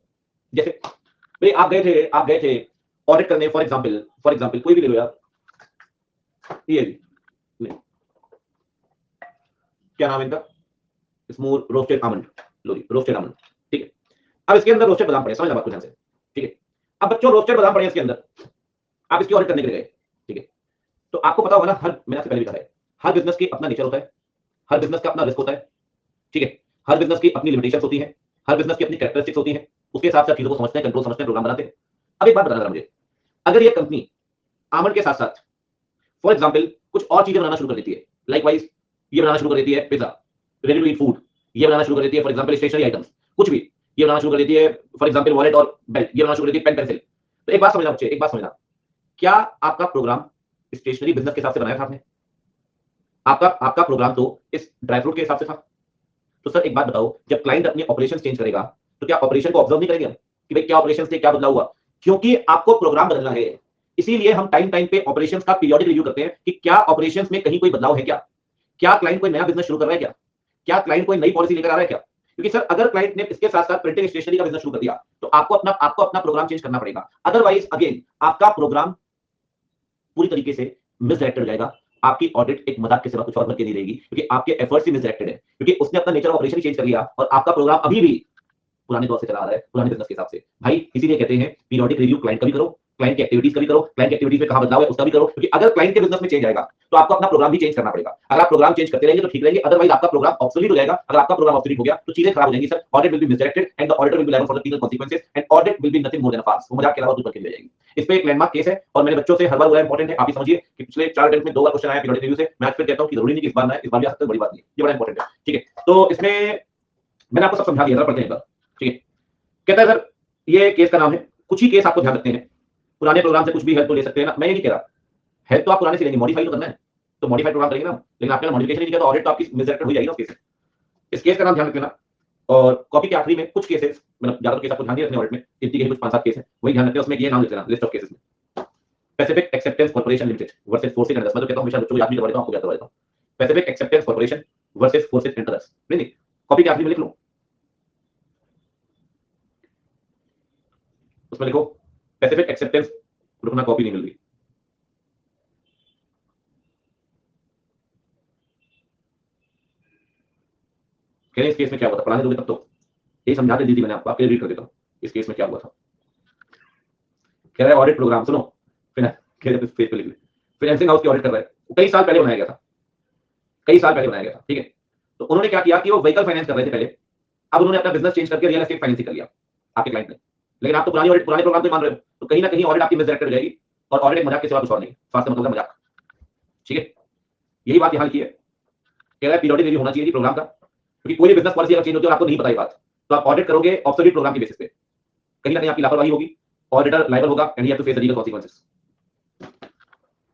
A: जैसे भाई आप गए थे ऑडिट करने, फॉर एग्जांपल कोई भी ले लो यार, ये ले, क्या नाम है इनका, स्मूथ रोस्टेड आमंड, लो जी रोस्टेड आमंड, ठीक है। अब इसके अंदर रोस्टेड बादाम पड़े, समझ बात को ध्यान से, ठीक है। अब बच्चों रोस्टेड बादाम पड़े इसके अंदर, आप इसकी ऑडिट करने के लिए गए, ठीक है। तो आपको पता होगा ना, हर मैंने आपसे पहले भी कहा है, हर बिजनेस की अपना नेचर होता है, हर बिजनेस का अपना रिस्क होता है, ठीक है। हर बिजनेस की अपनी लिमिटेशंस होती है, हर बिजनेस की अपनी कैरेक्टरिस्टिक्स होती है, उसके हिसाब से चीजों को समझते हैं, कंट्रोल समझते हैं, प्रोग्राम बनाते हैं। अब एक बात बताना मुझे, अगर ये कंपनी आमंड के साथ साथ फॉर एग्जांपल कुछ और चीजें बनाना शुरू कर देती है, लाइकवाइज ये बनाना शुरू कर देती है pizza, ready to eat food, ये बनाना शुरू कर देती है फॉर एग्जांपल स्टेशनरी आइटम्स, कुछ भी ये बनाना शुरू कर देती है, फॉर एग्जांपल वॉलेट और बेल्ट ये बनाना शुरू कर देती है, पेन पेंसिल। तो एक बात समझना बच्चे, एक बात समझना, क्या आपका प्रोग्राम स्टेशनरी बिजनेस के हिसाब से बनाया था आपने? आपका प्रोग्राम तो इस ड्राई फ्रूट के हिसाब से था। तो सर एक बात बताओ, जब क्लाइंट अपने ऑपरेशन चेंज करेगा तो क्या ऑपरेशन को ऑब्जर्व नहीं करेंगे हम कि भाई क्या ऑपरेशन से क्या बदलाव हुआ? क्योंकि आपको प्रोग्राम बदलना है, इसीलिए हम टाइम टाइम पे ऑपरेशंस का पीरियोडिक रिव्यू करते हैं कि क्या ऑपरेशंस में कहीं कोई बदलाव है क्या, क्या क्लाइंट कोई नया बिजनेस शुरू कर रहा है क्या क्लाइंट कोई नई पॉलिसी लेकर आ रहा है क्या। क्योंकि सर अगर क्लाइंट ने इसके साथ साथ प्रिंटिंग स्टेशनरी का बिजनेस शुरू कर दिया तो आपको अपना प्रोग्राम चेंज करना पड़ेगा, अदरवाइज अगेन आपका प्रोग्राम पूरी तरीके से मिसडायरेक्टेड जाएगा, आपकी ऑडिट एक मजाक के सिवा कुछ और बन के नहीं रहेगी, क्योंकि आपके एफर्ट्स ही मिसडायरेक्टेड है, क्योंकि उसने अपना नेचर ऑफ ऑपरेशन चेंज कर लिया और आपका प्रोग्राम अभी भी पुराने दौर से चला आ रहा है, पुराने बिजनेस के हिसाब से। भाई इसीलिए कहते हैं पीरियोडिक रिव्यू क्लाइंट का भी करो, क्लाइंट की एक्टिविटीज का भी करो, क्लाइंट की एक्टिविटीज में कहां बदलाव है उसका भी करो, क्योंकि अगर क्लाइंट के बिजनेस में चेंज आएगा तो आपको अपना प्रोग्राम भी चेंज करना पड़ेगा। अगर आप प्रोग्राम चेंज करते रहेंगे तो ठीक रहेंगे, अदरवाइज आपका प्रोग्राम ऑब्सोलीट हो जाएगा। अगर आपका प्रोग्राम ऑब्सोलीट हो गया तो चीजें खराब हो जाएंगी sir, audit will be misdirected and the auditor will be liable for the legal consequences and audit will be nothing more than a farce, वो मजाक के अलावा कुछ बन के नहीं जाएगी। इस पे एक लैंडमार्क केस है और मैंने बच्चों से हर बार बोला इंपॉर्टेंट है, आप ही समझिए कि पिछले 4 अटेम्प्ट में 2 बार क्वेश्चन आया पीरियोडिक रिव्यू से, मैं आज फिर कहता हूं कि जरूरी नहीं कि इस बार ना आए, इस बार भी आ सकता है, बड़ी बात नहीं, ये बड़ा इंपॉर्टेंट है, ठीक है। तो इसमें मैंने आपको सब समझा दिया था, पढ़ते हैं, ठीक है। कहता है सर ये केस का नाम है, कुछ ही केस आपको ध्यान रखते हैं, पुराने प्रोग्राम से कुछ भी हेल्प तो ले सकते हैं ना, मैं ये नहीं कह रहा, हेल्प तो आप पुराने से लेंगे, मॉडिफाई तो करना है तो मॉडिफाइड प्रोग्राम करेंगे ना, लेकिन आपने मॉडिफिकेशन नहीं किया तो ऑडिट तो आपकी मिसडायरेक्टेड हो जाएगी ना उस केस में। इस केस का नाम ध्यान रख लेना। और कॉपी के आखिरी में कुछ केसेस, मतलब ज्यादातर केस आपको ध्यान नहीं रखने ऑडिट में, इतनी के कुछ 5-7 केस है वही ध्यान रखते हैं, उसमें ये नाम लिख लेना लिस्ट ऑफ केसेस में, Pacific acceptance corporation limited versus forces and others. मैं तो कहता हूं हमेशा बच्चों को याद भी करवा देता हूं, आपको याद करवा देता हूं, Pacific acceptance corporation versus forces and others. नहीं कॉपी के आखिरी में लिख लो, उसमें लिखो पैसिफिक एक्सेप्टेंस, रुकना कॉपी नहीं मिल रही, कह रहे इस केस में क्या होता, पढ़ाने दोगे तब तो ये समझाते दी थी मैंने आपको, आपके रीड कर देता हूँ इस केस में क्या हुआ था। कह रहा है ऑडिट प्रोग्राम, सुनो फाइनेंसिंग हाउस की ऑडिट कर रहा है, कई साल पहले बनाया गया था, कई साल पहले बनाया गया था, ठीक है। तो उन्होंने क्या किया कि वो व्हीकल फाइनेंस कर रहे थे पहले, अब उन्होंने अपना बिजनेस चेंज करके रियल एस्टेट फाइनेंसिंग कर लिया आपके क्लाइंट ने। लेकिन आप तो पुरानी ऑडिट, पुराने प्रोग्राम को मान रहे हो, तो कहीं ना कहीं ऑडिट आपकी मिसडायरेक्ट हो जाएगी, और ऑडिट मजाक के सिवा कुछ और नहीं, स्वास्थ्य मतलब मजाक, ठीक है। यही बात यहाँ लिखी है, कह रहा है पीरियोडिक रिव्यू होना चाहिए जी प्रोग्राम का, क्योंकि कोई भी बिजनेस पॉलिसी अगर चेंज होती है और आपको नहीं पता ये बात, तो आप ऑडिट करोगे ऑब्सोल्यूट प्रोग्राम की बेसिस पे, कहीं ना कहीं आपकी लापरवाही होगी, ऑडिटर लायबल होगा and you have to face legal consequences,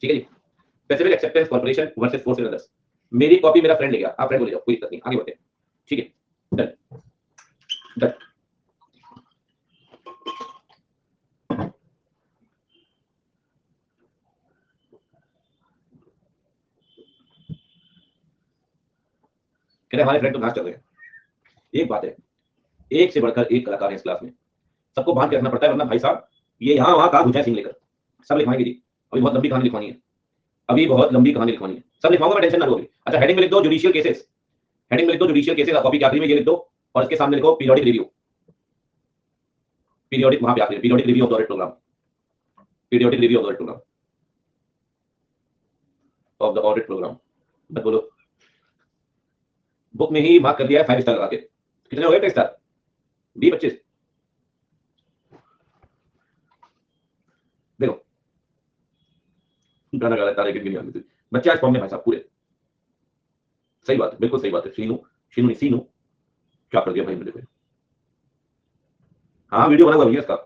A: ठीक है जी। Specific acceptance corporation versus force others, मेरी कॉपी मेरा फ्रेंड ले गया, आप फ्रेंड को ले जाओ, कोई दिक्कत नहीं, आगे बढ़ते हैं, ठीक है। Done done. कहते हमारे फ्रेंड तो नाच कर रहे हैं। एक बात है, एक से बढ़कर एक कलाकार है इस क्लास में, सबको बांध के रखना पड़ता है, वरना भाई साहब ये यहाँ वहाँ कहाँ घुसा सिंह लेकर सब लिखवाएंगे जी। अभी बहुत लंबी कहानी लिखवानी है, अभी बहुत लंबी कहानी लिखवानी है, सब लिखवाऊंगा मैं, टेंशन ना लो। अच्छा हेडिंग में लिख दो जुडिशियल केसेस, हेडिंग में लिख दो जुडिशियल केसेस, कॉपी के आखिरी में ये लिख दो, और इसके सामने लिखो पीरियोडिक रिव्यू, पीरियोडिक वहां पे आखिरी periodic review of the audit program, periodic review of the audit program, of the audit program. बस बोलो, बुक में ही मार्क कर दिया है 5 स्टार लगा के। कितने हो गए स्टार? 20-25। देखो गाना गा रहा है तारे गिन गिन, बच्चे आज फॉर्म में भाई साहब पूरे, सही बात है, बिल्कुल सही बात है। शीनू शीनू नहीं सीनू, क्या कर दिया भाई मेरे को। हाँ वीडियो बना हुआ भैया इसका,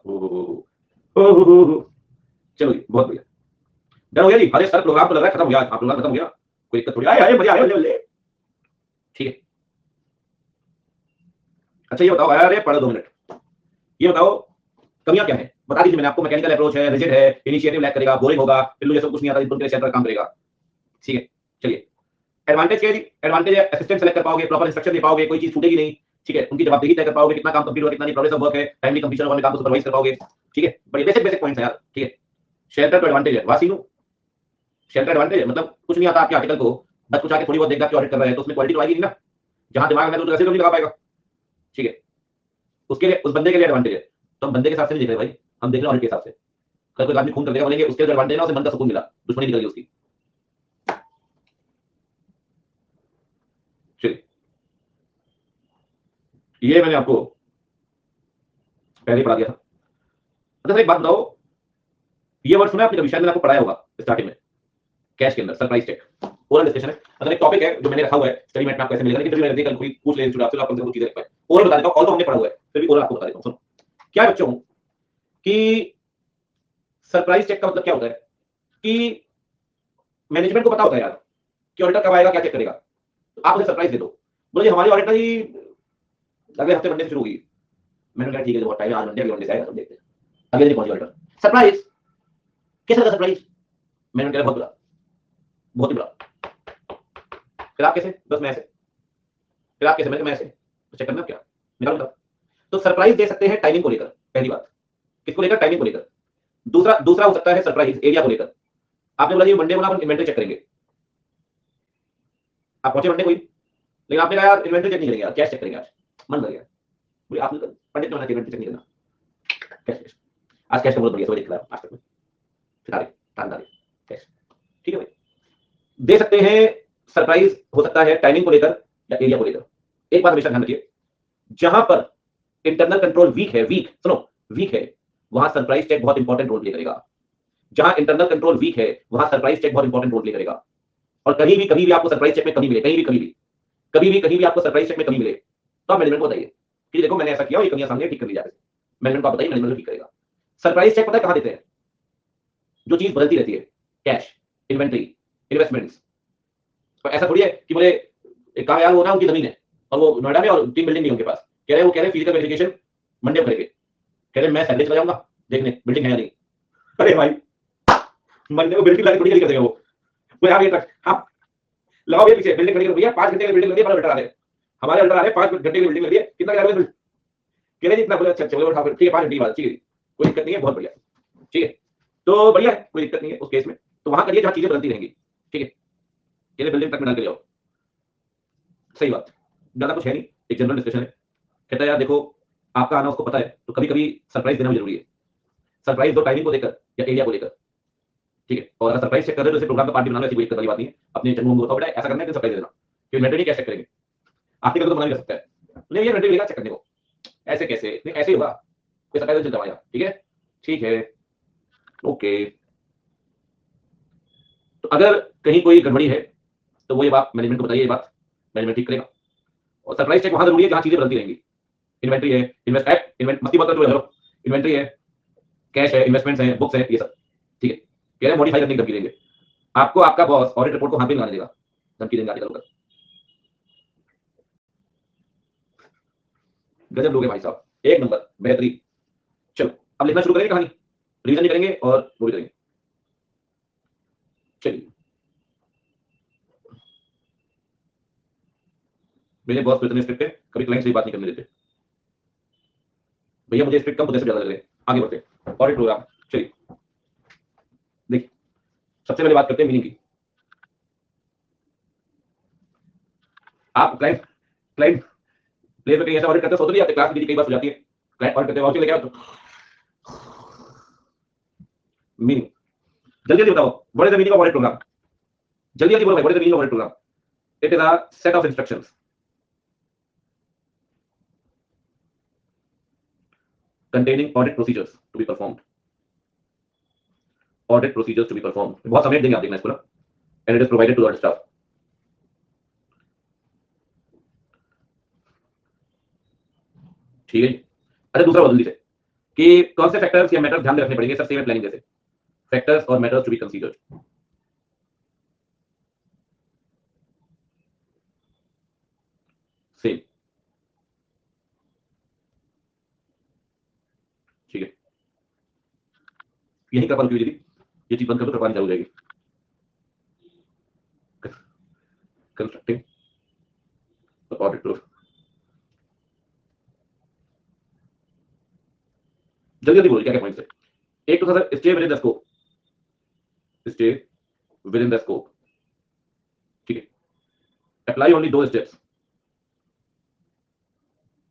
A: चलो जी बहुत बढ़िया, डन हो गया जी। अरे सर प्रोग्राम तो लग रहा है खत्म हो गया, आप प्रोग्राम खत्म हो गया, कोई दिक्कत थोड़ी, आए मजा आया ले, ठीक है। अच्छा ये बताओ, अरे पढ़ो 2 मिनट, ये बताओ कमियां क्या है, बता दीजिए। मैंने आपको मैकेनिकल अप्रोच है, रिजिड है, इनिशिएटिव लैक करेगा, बोरिंग होगा, पिल्लू जैसा कुछ नहीं आता, इनपुट के सेंटर काम करेगा, ठीक है। चलिए एडवांटेज क्या है जी? एडवांटेज है असिस्टेंट सेलेक्ट कर पाओगे, प्रॉपर इंस्ट्रक्शन दे पाओगे, कोई चीज छूटेगी नहीं, ठीक है। उनकी जवाबदेही तय कर पाओगे, कितना काम कंप्लीट हुआ, कितना नहीं, प्रोग्रेस ऑफ वर्क है, टाइमली कंप्लीशन वाले काम को सुपरवाइज कर पाओगे, ठीक है। बड़ी बेसिक बेसिक पॉइंट्स है यार, ठीक है। शेल्टर तो एडवांटेज है, वासीनू शेल्टर एडवांटेज है, मतलब कुछ नहीं आता आपके आर्टिकल को, बस कुछ आके थोड़ी बहुत देखा कि ऑडिट कर रहा है, तो उसमें क्वालिटी तो आएगी नहीं ना, जहां दिमाग में तो ऐसे नहीं लगा पाएगा, ठीक है। उसके लिए उस बंदे के लिए एडवांटेज है, तो हम बंदे के हिसाब से नहीं देख रहे भाई, हम देख रहे हैं ऑडिट के हिसाब से। कल कोई आदमी खून कर देगा बोलेंगे उसके एडवांटेज ना, उसे मन का सुकून मिला, दुश्मनी निकल गई उसकी, चलिए। ये मैंने आपको पहले पढ़ा दिया था। अच्छा एक बात बताओ, ये वर्ड सुना आपने कभी? शायद मैंने आपको पढ़ाया होगा स्टार्टिंग में, कैश के अंदर सरप्राइज चेक, ओरल डिस्कशन है। अगर एक टॉपिक है जो मैंने रखा हुआ है स्टडी मेट में, आपको ऐसे मिलेगा, लेकिन फिर मैंने कोई पूछ ले इंस्टीट्यूट आपसे, आप कुछ चीजें रख पाए, ओरल बता देता हूं, ऑल तो हमने पढ़ा हुआ है, फिर भी ओरल आपको बता देता हूं। सुनो क्या है बच्चों, कि सरप्राइज चेक का मतलब क्या होता है कि मैनेजमेंट को पता होता है यार कि ऑडिटर कब आएगा, क्या चेक करेगा, तो आप उसे सरप्राइज दे दो, बोले हमारी ऑडिटर ही अगले हफ्ते मंडे से शुरू होगी। मैंने कहा ठीक है, बहुत टाइम है, आज मंडे, अगले मंडे से आएगा, तो देखते हैं। अगले दिन पहुंच ऑडिटर, सरप्राइज, कैसा लगा सरप्राइज? मैंने कहा बहुत बुरा, बहुत ही बुरा। फिर आप कैसे? बस मैं ऐसे, फिर आप कैसे? मैं ऐसे, तो चेक करना क्या निकाल। तो सरप्राइज दे सकते हैं टाइमिंग को लेकर, पहली बात, किसको लेकर? टाइमिंग को लेकर। दूसरा दूसरा हो सकता है सरप्राइज एरिया को लेकर। आपने बोला जी मंडे को ना अपन इन्वेंटरी चेक करेंगे, आप पहुंचे मंडे को ही, लेकिन आपने कहा यार इन्वेंटरी चेक नहीं करेंगे, कैश चेक करेंगे आज, मन लग गया, बोले आपने पंडित ने इन्वेंटरी चेक नहीं करना, कैश, आज कैश का बहुत बढ़िया समझ दिख रहा है आज तक में, सितारे तांदारे कैश, ठीक है भाई, दे सकते हैं। सरप्राइज हो सकता है टाइमिंग को लेकर या एरिया को लेकर। एक बात हमेशा ध्यान रखिए, जहां पर इंटरनल कंट्रोल वीक है, वीक सुनो, वीक है, वहां सरप्राइज चेक बहुत इंपॉर्टेंट रोल प्ले करेगा। जहां इंटरनल कंट्रोल वीक है, वहां सरप्राइज चेक बहुत इंपॉर्टेंट रोल प्ले करेगा। और कहीं भी आपको सरप्राइज चेक में कमी मिले, कहीं भी आपको सरप्राइज चेक में कमी मिले, तो आप मैनेजमेंट को बताइए कि देखो मैंने ऐसा किया, ये कमियां सामने ठीक कर ली जाए, मैनेजमेंट को बताइए, मैनेजमेंट ठीक करेगा। सरप्राइज चेक पता है कहां देते हैं? जो चीज बदलती रहती है, कैश, इन्वेंटरी, इन्वेस्टमेंट्स। तो ऐसा थोड़ी है कि बोले एक काम यार, वो ना उनकी जमीन है और वो नोएडा में, और 3 बिल्डिंग नहीं उनके पास, कह रहे फिजिकल वेरिफिकेशन मंडे करेंगे, कह रहे मैं सैटरडे चला जाऊंगा देखने बिल्डिंग है या नहीं। अरे भाई मंडे को बिल्डिंग लाने थोड़ी कर देगा वो यार, ये तक हाँ लगाओ, ये पीछे बिल्डिंग खड़ी कर भैया, 5 घंटे की बिल्डिंग लगी है, अल्ट्रा आ रहे हैं, हमारे अल्ट्रा आ रहे हैं, 5 घंटे की बिल्डिंग लगी है, कितना कह रहे हैं इतना, बोले अच्छा चलो उठा, ठीक है 5 घंटे की बात, ठीक है कोई दिक्कत नहीं है, बहुत बढ़िया, ठीक है। तो बढ़िया है, कोई दिक्कत नहीं है उस केस में, तो वहां करिए जहां चीजें बदलती रहेंगी, ठीक है। ये बिल्डिंग तक में डाल के जाओ, सही बात, ज्यादा कुछ है नहीं, एक जनरल डिस्कशन है। कहता है यार देखो आपका आना उसको पता है, तो कभी कभी सरप्राइज देना भी जरूरी है। सरप्राइज दो टाइमिंग को लेकर या एरिया को लेकर, ठीक है। और अगर सरप्राइज चेक कर रहे हो तो प्रोग्राम का पार्ट भी बनाना, ऐसी कोई दिक्कत वाली बात नहीं है। अपने जन्म को बताओ बेटा ऐसा करना है कि सरप्राइज देना, कि इन्वेंटरी कैसे चेक करेंगे, आपके तो मना भी कर सकता है, नहीं ये इन्वेंटरी लेगा चेक करने को, ऐसे कैसे, नहीं ऐसे ही होगा, कोई सरप्राइज चल जाएगा, ठीक है, ठीक है, ओके। तो अगर कहीं कोई गड़बड़ी है तो वो ये बात मैनेजमेंट को बताइए, ये बात मैनेजमेंट ठीक करेगा। और सरप्राइज चेक वहां जरूरी है जहां चीजें बदलती रहेंगी। इन्वेंटरी है, इन्वेस्ट मस्ती मत करो, इन्वेंटरी है, कैश है, इन्वेस्टमेंट्स हैं, बुक्स हैं, ये सब, ठीक है। कह रहे मॉडिफाई करने की धमकी देंगे आपको, आपका बॉस ऑडिट रिपोर्ट को हाथ भी लगाने देगा, धमकी देंगे आगे चलकर। गजब लोग हैं भाई साहब, एक नंबर, बेहतरीन। चलो अब लिखना शुरू करेंगे कहानी, रिवीजन भी करेंगे और वो भी करेंगे। चलिए, मेरे बॉस तो इतने स्ट्रिक्ट है, कभी क्लाइंट से बात नहीं करने देते। भैया मुझे स्ट्रिक्ट कम, मुझे से ज्यादा लग रहे हैं। आगे बढ़ते हैं, ऑडिट प्रोग्राम। चलिए देखिए, सबसे पहले बात करते हैं मीनिंग की। आप क्लाइंट क्लाइंट प्लेस में कहीं ऐसा ऑडिट करते हो, सोच नहीं आते, क्लास में कई बार हो जाती है, क्लाइंट ऑडिट करते हैं, वाउचर लेके आओ तो मीनिंग जल्दी जल्दी बताओ, what is the meaning of audit program? जल्दी जल्दी बोलो भाई, what is the meaning of audit program? It is a set of instructions containing audit procedures to be performed. Audit procedures to be performed. बहुत समय देंगे आप देखना इसको ना, and it is provided to the audit staff. ठीक है जी। अच्छा दूसरा बहुत जल्दी से, कि कौन से फैक्टर्स या मैटर्स ध्यान में रखने पड़ेंगे सब सेम प्लानिंग जैसे, फैक्टर्स और matters to be considered. Same, ठीक है। यही कर पाऊँ दीदी, ये चीज बंद कर दो, कर पानी चालू हो जाएगी। कंस्ट्रक्टिंग ऑडिट प्रूफ, जल्दी जल्दी बोलो क्या क्या पॉइंट्स है। एक तो था sir stay with in the scope, stay with in the scope, ठीक है। अप्लाई ओनली दो स्टेप्स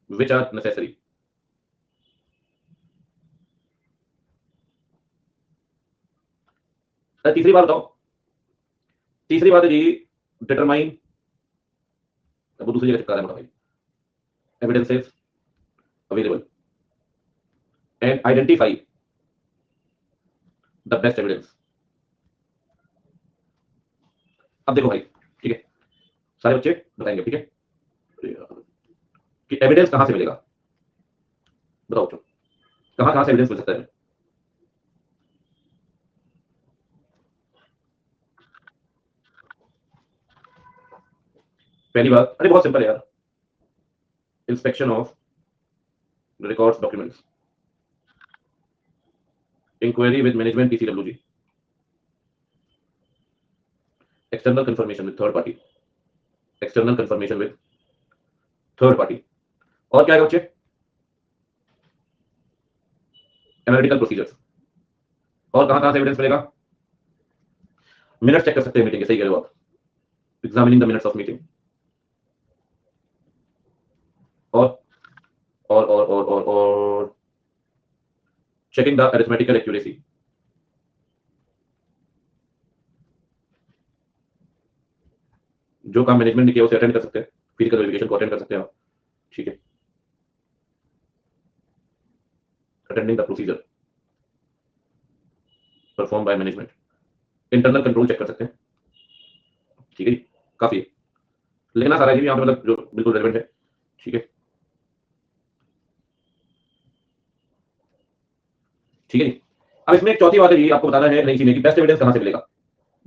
A: which are necessary. तीसरी बात बताओ, तीसरी बात है जी, डिटरमाइन, वो दूसरी जगह चिपका रहा है भाई, evidences available and identify the best evidence. अब देखो भाई, ठीक है, सारे बच्चे बताएंगे, ठीक है, कि एविडेंस कहां से मिलेगा, बताओ बच्चों, कहां कहां से एविडेंस मिल सकता है? पहली बात, अरे बहुत सिंपल है यार, inspection of records documents, inquiry with management PCWG, external confirmation with third party, external confirmation with third party, और क्या है बच्चे, एनालिटिकल प्रोसीजर्स। और कहां कहां से एविडेंस मिलेगा? मिनट्स चेक कर सकते हैं मीटिंग के, सही कह रहे हो आप, examining the minutes of meeting, और और चेकिंग द अरिथमेटिकल एक्यूरेसी, जो काम मैनेजमेंट ने किया उसे अटेंड कर सकते हैं, फिजिकल वेरिफिकेशन को अटेंड कर सकते हैं आप, ठीक है। Attending the procedure perform by management, internal control check कर सकते हैं, ठीक है जी, काफी है। लिखना सारा है जी यहाँ पे, मतलब जो बिल्कुल रेलेवेंट है, ठीक है, ठीक है जी। अब इसमें एक चौथी बात है जी, आपको बताना है नई चीज की बेस्ट एविडेंस कहां से मिलेगा,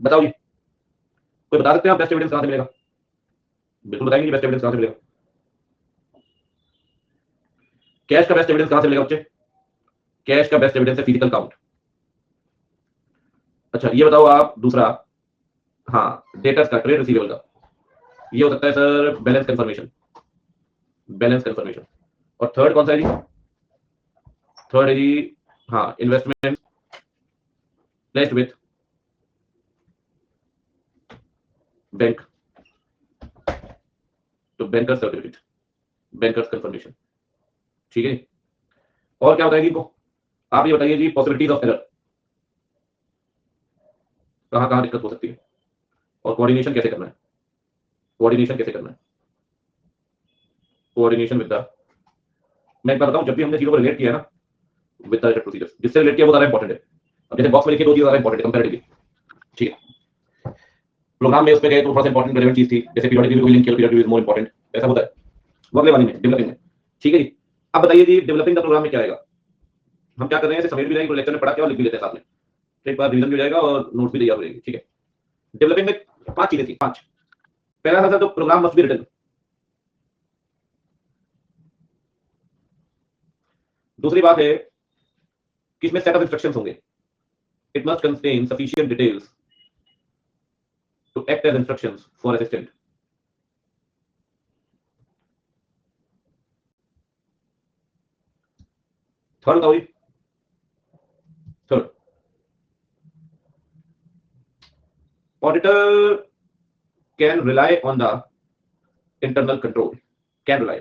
A: बताओ जी, कोई बता सकते हैं आप बेस्ट एविडेंस कहां से मिलेगा? बिल्कुल बताएंगे बेस्ट एविडेंस कहां से मिलेगा। कैश का बेस्ट एविडेंस कहां से मिलेगा बच्चे? कैश का बेस्ट एविडेंस है फिजिकल काउंट। अच्छा ये बताओ आप दूसरा, हाँ, डेटर्स का, ट्रेड रिसीवेबल का, ये हो सकता है sir balance confirmation, balance confirmation. और थर्ड कौन सा है जी? थर्ड है जी, हाँ, इन्वेस्टमेंट प्लेस्ड विथ बैंक, तो बैंकर सर्टिफिकेट, बैंकर्स कंफर्मेशन, ठीक है। और क्या बताएगी इनको, आप ये बताइए जी, पॉसिबिलिटीज ऑफ एरर, कहाँ कहाँ दिक्कत हो सकती है, और कोऑर्डिनेशन कैसे करना है, कोऑर्डिनेशन कैसे करना है, कोऑर्डिनेशन विद द, मैं एक बार बताऊं, जब भी हमने चीजों को रिलेट किया है ना विद द प्रोसीजर्स, जिससे रिलेट किया वो ज्यादा इंपॉर्टेंट है। अब जैसे बॉक्स में लिखिए दो चीज ज्यादा इंपॉर्टेंट है कंपैरेटिवली, ठीक है। प्रोग्राम में उसमें गए तो थोड़ा सा इंपॉर्टेंट रेलेवेंट चीज थी, जैसे पीरियोडिक रिव्यू लिंक किया, periodic review is more important, ऐसा होता है अगले वाली में डेवलपिंग में, ठीक है जी। अब बताइए जी, डेवलपिंग का प्रोग्राम में क्या आएगा, हम क्या कर रहे हैं, ऐसे समेट भी जाएंगे, लेक्चर में पढ़ा के और लिख भी लेते हैं साथ में, एक बार रिवीजन भी हो जाएगा और नोट्स भी तैयार हो जाएगी, ठीक है। डेवलपिंग में 5 चीजें थी, 5। पहला था सर, तो प्रोग्राम मस्ट बी रिटन। दूसरी बात है कि इसमें सेट ऑफ इंस्ट्रक्शंस होंगे, it must contain sufficient details to act as instructions for assistant. Third बताओ जी, third, auditor can rely on the internal control, can rely,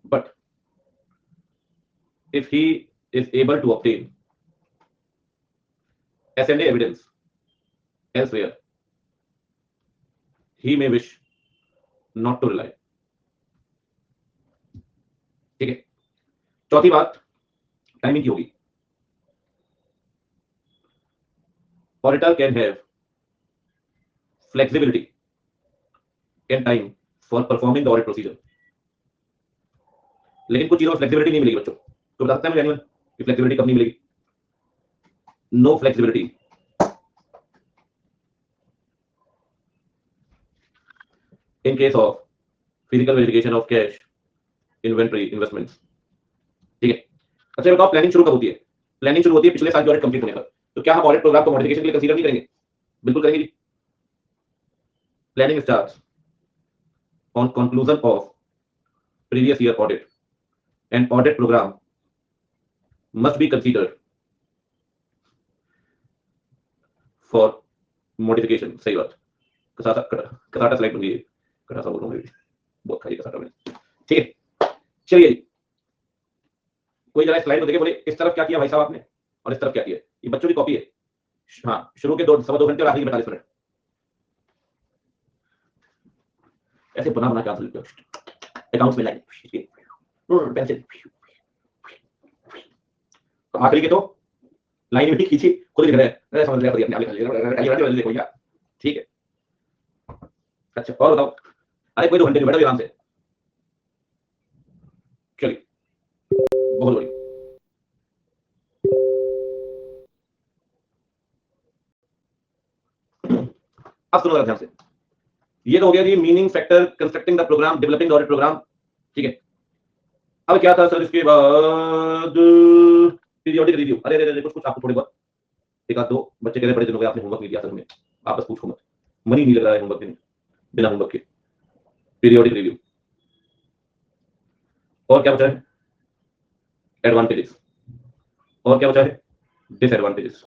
A: but if he is able to obtain S&A evidence elsewhere, he may wish not to rely, ठीक है। चौथी बात timing की होगी, auditor can have flexibility in time for performing the audit procedure, लेकिन कुछ चीजों में फ्लेक्सिबिलिटी नहीं मिलेगी बच्चों, तो बता सकते हैं मैनुअल कि फ्लेक्सिबिलिटी कब नहीं मिलेगी, no flexibility in case of physical verification of cash, inventory, investments, ठीक है। अच्छा बताओ, प्लानिंग शुरू कब होती है, प्लानिंग शुरू होती है पिछले साल के ऑडिट कंप्लीट होने पर, तो क्या हम ऑडिट प्रोग्राम को मॉडिफिकेशन के लिए कंसीडर नहीं करेंगे, बिल्कुल करेंगे जी। Planning starts on conclusion of previous year audit, and audit program must be considered for modification। सही बात, कसाटा कसाटा स्लाइड बन गई है, कसाटा बोल रहा हूँ, बहुत खाई कसाटा मैंने, ठीक है। चलिए जी, कोई जरा स्लाइड को देखे, बोले इस तरफ क्या किया भाई साहब आपने और इस तरफ क्या किया, ये बच्चों की कॉपी है, हाँ, शुरू के 2 घंटे और आखिरी 45 मिनट, ऐसे बना बना के आंसर लिखते हो, अकाउंट्स में लाइन पेंसिल, आखिरी के तो लाइन भी खींची, खुद लिख रहे हैं, समझ लिया अपने लिख लिया, ठीक है। अच्छा और बताओ, अरे कोई 2 घंटे बैठो आराम से, चलिए बहुत बढ़िया। अब सुनो ध्यान से, ये तो हो गया जी meaning factor, constructing the program, developing the audit program, ठीक है। अब क्या था सर इसके बाद, पीरियोडिक रिव्यू, अरे अरे कुछ कुछ आपको थोड़े बहुत, एक आध दो बच्चे कह रहे बड़े दिन हो गए आपने होमवर्क नहीं दिया सर हमें, आप बस पूछो मत, मन ही नहीं लग रहा है होमवर्क देने, बिना होमवर्क के पीरियोडिक रिव्यू। और क्या बचा है, एडवांटेजेस, और क्या बचा है, डिसएडवांटेजेस।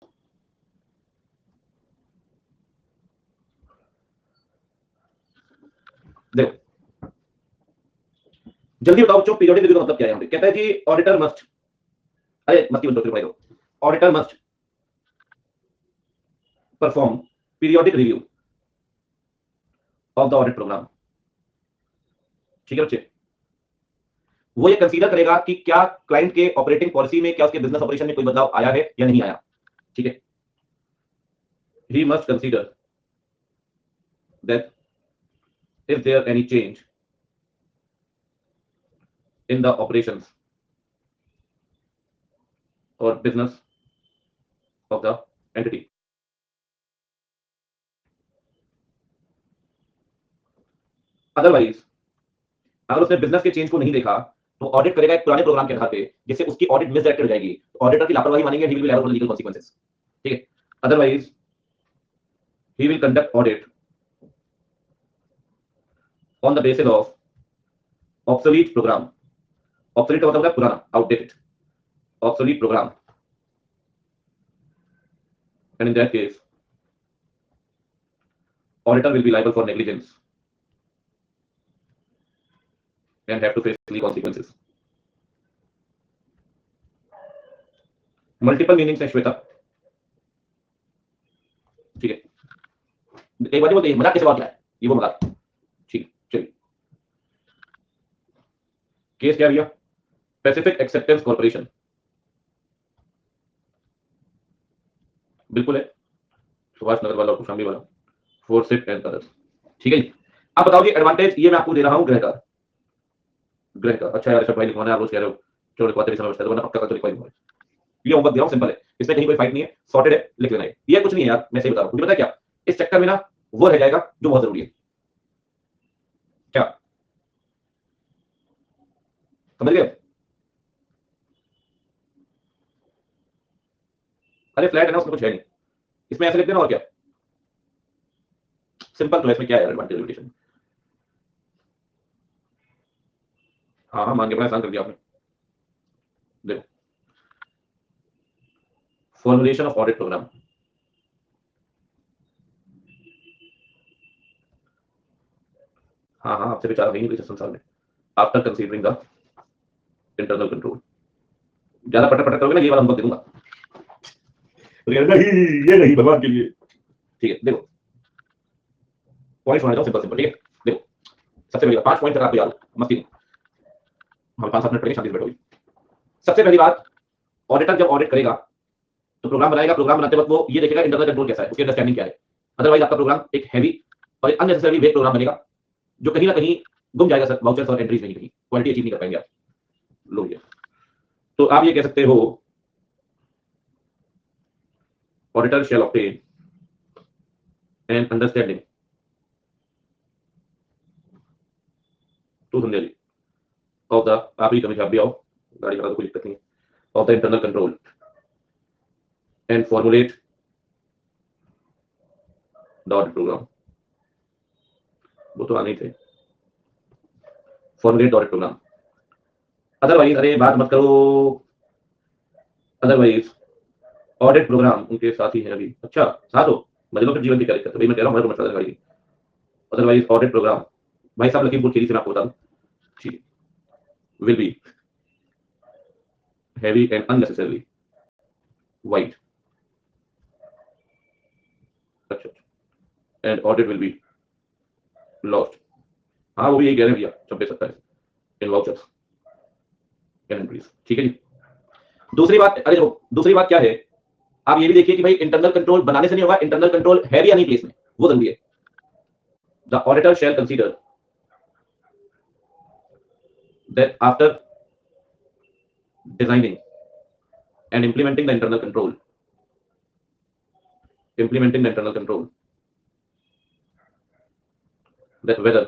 A: देखो जल्दी बताओ बच्चों, पीरियोडिक रिव्यू का मतलब क्या है यहाँ पे, कहता है कि ऑडिटर मस्ट, अरे मत की बताओ, auditor must perform periodic review of the audit program, ठीक है बच्चे। वो ये कंसीडर करेगा कि क्या क्लाइंट के ऑपरेटिंग पॉलिसी में, क्या उसके बिजनेस ऑपरेशन में कोई बदलाव आया है या नहीं आया, ठीक है। He must consider that if there any change in the operations or business of the entity, otherwise अगर उसने बिजनेस के चेंज को नहीं देखा तो ऑडिट करेगा एक पुराने प्रोग्राम के आधार पे, जिससे उसकी ऑडिट मिसडायरेक्टेड हो जाएगी, तो ऑडिटर की लापरवाही मानेंगे, he will be liable for legal consequences, ठीक है। Otherwise he will conduct audit on the basis of obsolete program, obsolete मतलब होता है पुराना, outdated, obsolete program, and in that case auditor will be liable for negligence and have to face legal consequences, multiple meanings है श्वेता, ठीक है। एक बात बोलते हैं मजाक कैसे बात है, ये वो मजाक, ठीक है। चलिए केस क्या भैया, पैसिफिक एक्सेप्टेंस कॉर्पोरेशन, बिल्कुल है, सुभाष नगर वाला और कुशाम्बी वाला, फोर्सिप एंड अदर्स, ठीक है जी। अब बताओ जी एडवांटेज ये मैं आपको दे रहा हूं ग्रह का, ग्रह का। अच्छा यार, भाई लिखवाना है, आप रोज कह रहे हो, चलो लिखवाते नहीं समझते, वरना पक्का कर लिखवा दूंगा। ये होमवर्क दिया हूं, सिंपल है, इसमें कहीं कोई फाइट नहीं है, सॉर्टेड है, लिख लेना है। ये कुछ नहीं है यार, मैं सही बता रहा हूं, मुझे पता है क्या, इस चक्कर में ना वो रह जाएगा जो बहुत जरूरी है। क्या समझ गए? अरे फ्लैट है ना, उसमें कुछ है नहीं, इसमें ऐसे लिख देना और क्या, सिंपल। तो इसमें क्या है एडवांटेज लिमिटेशन, हाँ हाँ मान के बड़ा आसान कर दिया आपने। देखो फॉर्मुलेशन ऑफ ऑडिट प्रोग्राम, हाँ हाँ आपसे विचार नहीं संसार में, after considering the internal control. ज्यादा पटक पटक करोगे ना, ये वाला हमको दे दूंगा, नहीं ये नहीं भगवान के लिए, ठीक है। देखो पॉइंट सुना, सिंपल सिंपल, ठीक है। देखो सबसे पहली बात, 5 पॉइंट तक आपको याद हो, मस्ती नहीं, हम 5-7 मिनट पढ़ेंगे, शांति से बैठोगे। सबसे पहली बात, ऑडिटर जब ऑडिट करेगा तो प्रोग्राम बनाएगा, प्रोग्राम बनाते वक्त वो ये देखेगा इंटरनल कंट्रोल कैसा है, उसकी अंडरस्टैंडिंग क्या है। अदरवाइज आपका प्रोग्राम एक हैवी और अननेसेसरी वेग प्रोग्राम बनेगा, जो कहीं ना कहीं गुम जाएगा सर, वाउचर्स और एंट्रीज में, कहीं क्वालिटी अचीव नहीं कर पाएंगे आप। लो ये, तो आप ये कह सकते हो auditor shall obtain an understanding, तो समझे जी, ऑफ द, आप ही कभी आप भी आओ, गाड़ी वाला तो कोई दिक्कत नहीं है, of the internal control and formulate the audit program, वो तो आने ही थे, formulate the audit program. Otherwise अरे बात मत करो, अदरवाइज ऑडिट प्रोग्राम उनके साथ ही है अभी, अच्छा साथ हो, मतलब फिर जीवन की क्या दिक्कत है भाई, मैं कह रहा हूँ मत गाड़ी। अदरवाइज ऑडिट प्रोग्राम, भाई साहब लखीमपुर खीरी से मैं आपको बता दूं, ठीक है, will be heavy and unnecessarily wide, अच्छा, and audit will be lost, हाँ वो भी यही कह रहे हैं भैया, 26-27 इन वाउचर्स एंड एंट्रीज, ठीक है जी। दूसरी बात, अरे देखो दूसरी बात क्या है, आप ये भी देखिए कि भाई इंटरनल कंट्रोल बनाने से नहीं होगा, इंटरनल कंट्रोल है भी या नहीं प्लेस में, वो जरूरी है। The auditor shall consider that after designing and implementing the internal control, that whether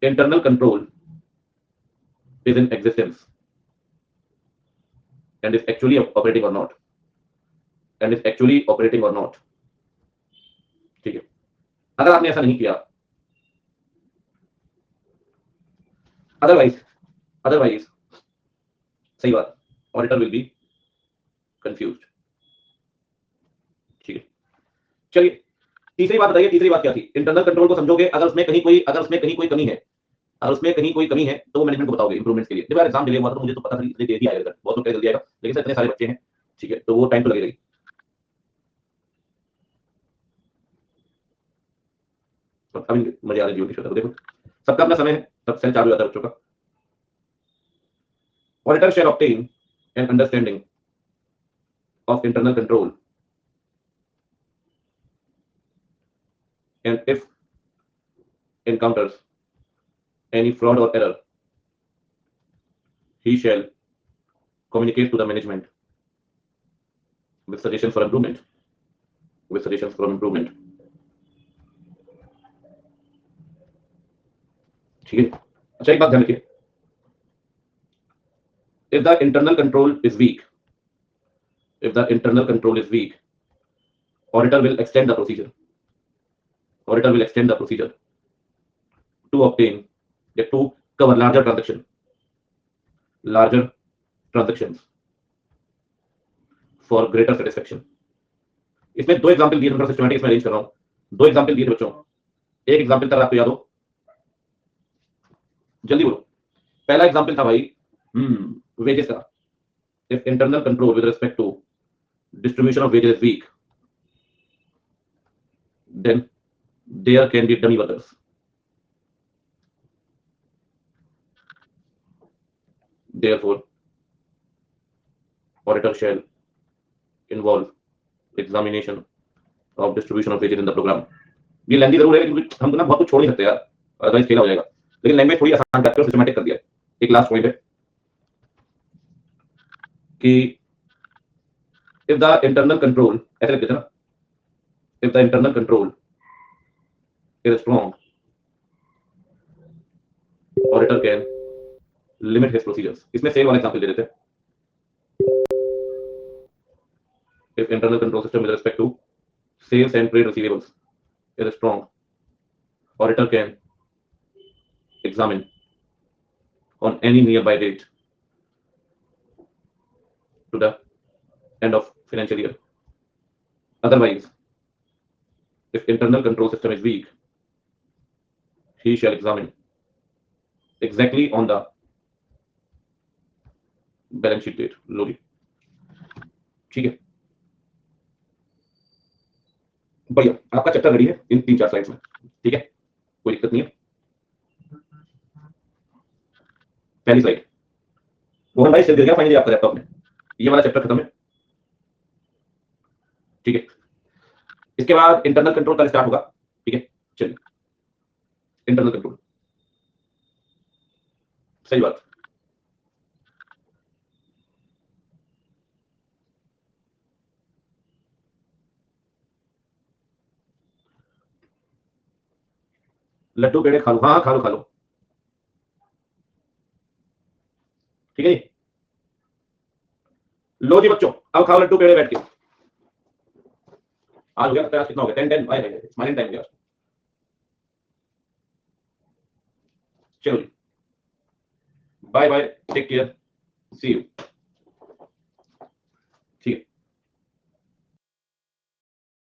A: internal control is in existence and is actually operating or not, ठीक है। अगर आपने ऐसा नहीं किया, अदरवाइज सही बात, ऑडिटर विल बी कंफ्यूज्ड, ठीक है। चलिए तीसरी बात बताइए, तीसरी बात क्या थी, इंटरनल कंट्रोल को समझोगे, अगर उसमें कहीं कोई कमी है, तो वो मैनेजमेंट को बताओगे इंप्रूवमेंट्स के लिए। देखो यार एग्जाम डिले हुआ था तो मुझे तो पता था दे दिया आएगा, बहुत लोग जल्दी आएगा, लेकिन सर इतने सारे बच्चे हैं, ठीक है, तो वो टाइम तो लगेगा ही। अभी मजे आ रहे जीवन की शुरुआत, देखो सबका अपना समय है, सब सेल चालू जाता है बच्चों का। Auditor shall obtain an understanding of internal control and if encounters any fraud or error, he shall communicate to the management with suggestions for improvement, ठीक है। अच्छा एक बात ध्यान रखिए, if the internal control is weak, auditor will extend the procedure, to obtain, to cover larger transactions for greater satisfaction। इसमें दो example दिए, थोड़ा सिस्टमैटिक इसमें अरेंज कर रहा हूं, दो एग्जांपल दिए थे बच्चों, एक एग्जांपल था आपको याद हो, जल्दी बोलो, पहला एग्जांपल था भाई वेजेस का, if internal control with respect to distribution of wages is weak, then there can be dummy workers. Therefore, auditor shall involve examination of distribution of wages in the program. ये लेंदी जरूर है क्योंकि हम तो ना बहुत कुछ छोड़ नहीं सकते यार, अदरवाइज फेल हो जाएगा, लेकिन लैंग्वेज थोड़ी आसान करके सिस्टमैटिक कर दिया। एक लास्ट पॉइंट है कि if the internal control, ऐसे लिख देते ना, if the internal control is strong, auditor can limit his procedures. इसमें सेल वाला एग्जांपल दे देते हैं। If internal control system with respect to sales and trade receivables is strong, auditor can examine on any nearby date to the end of financial year. Otherwise, if internal control system is weak, he shall examine exactly on the balance sheet date. लो जी, ठीक है, बढ़िया, आपका chapter ready है इन 3-4 slides में, ठीक है, कोई दिक्कत नहीं है। पहली स्लाइड, मोहन भाई सिर गिर गया फाइनली आपका लैपटॉप में, ये वाला चैप्टर खत्म है, ठीक है। इसके बाद इंटरनल कंट्रोल कल स्टार्ट होगा, ठीक है, चलिए इंटरनल कंट्रोल, सही बात। लड्डू पेड़े खा लो, हाँ खा लो खा लो, ठीक है जी। लो जी बच्चों, अब खाओ लड्डू पेड़े बैठ के। आज हो गया, कितना हो गया, 10-10, स्माइलिंग टाइम हो गया। चलो जी, bye bye, take care, see you.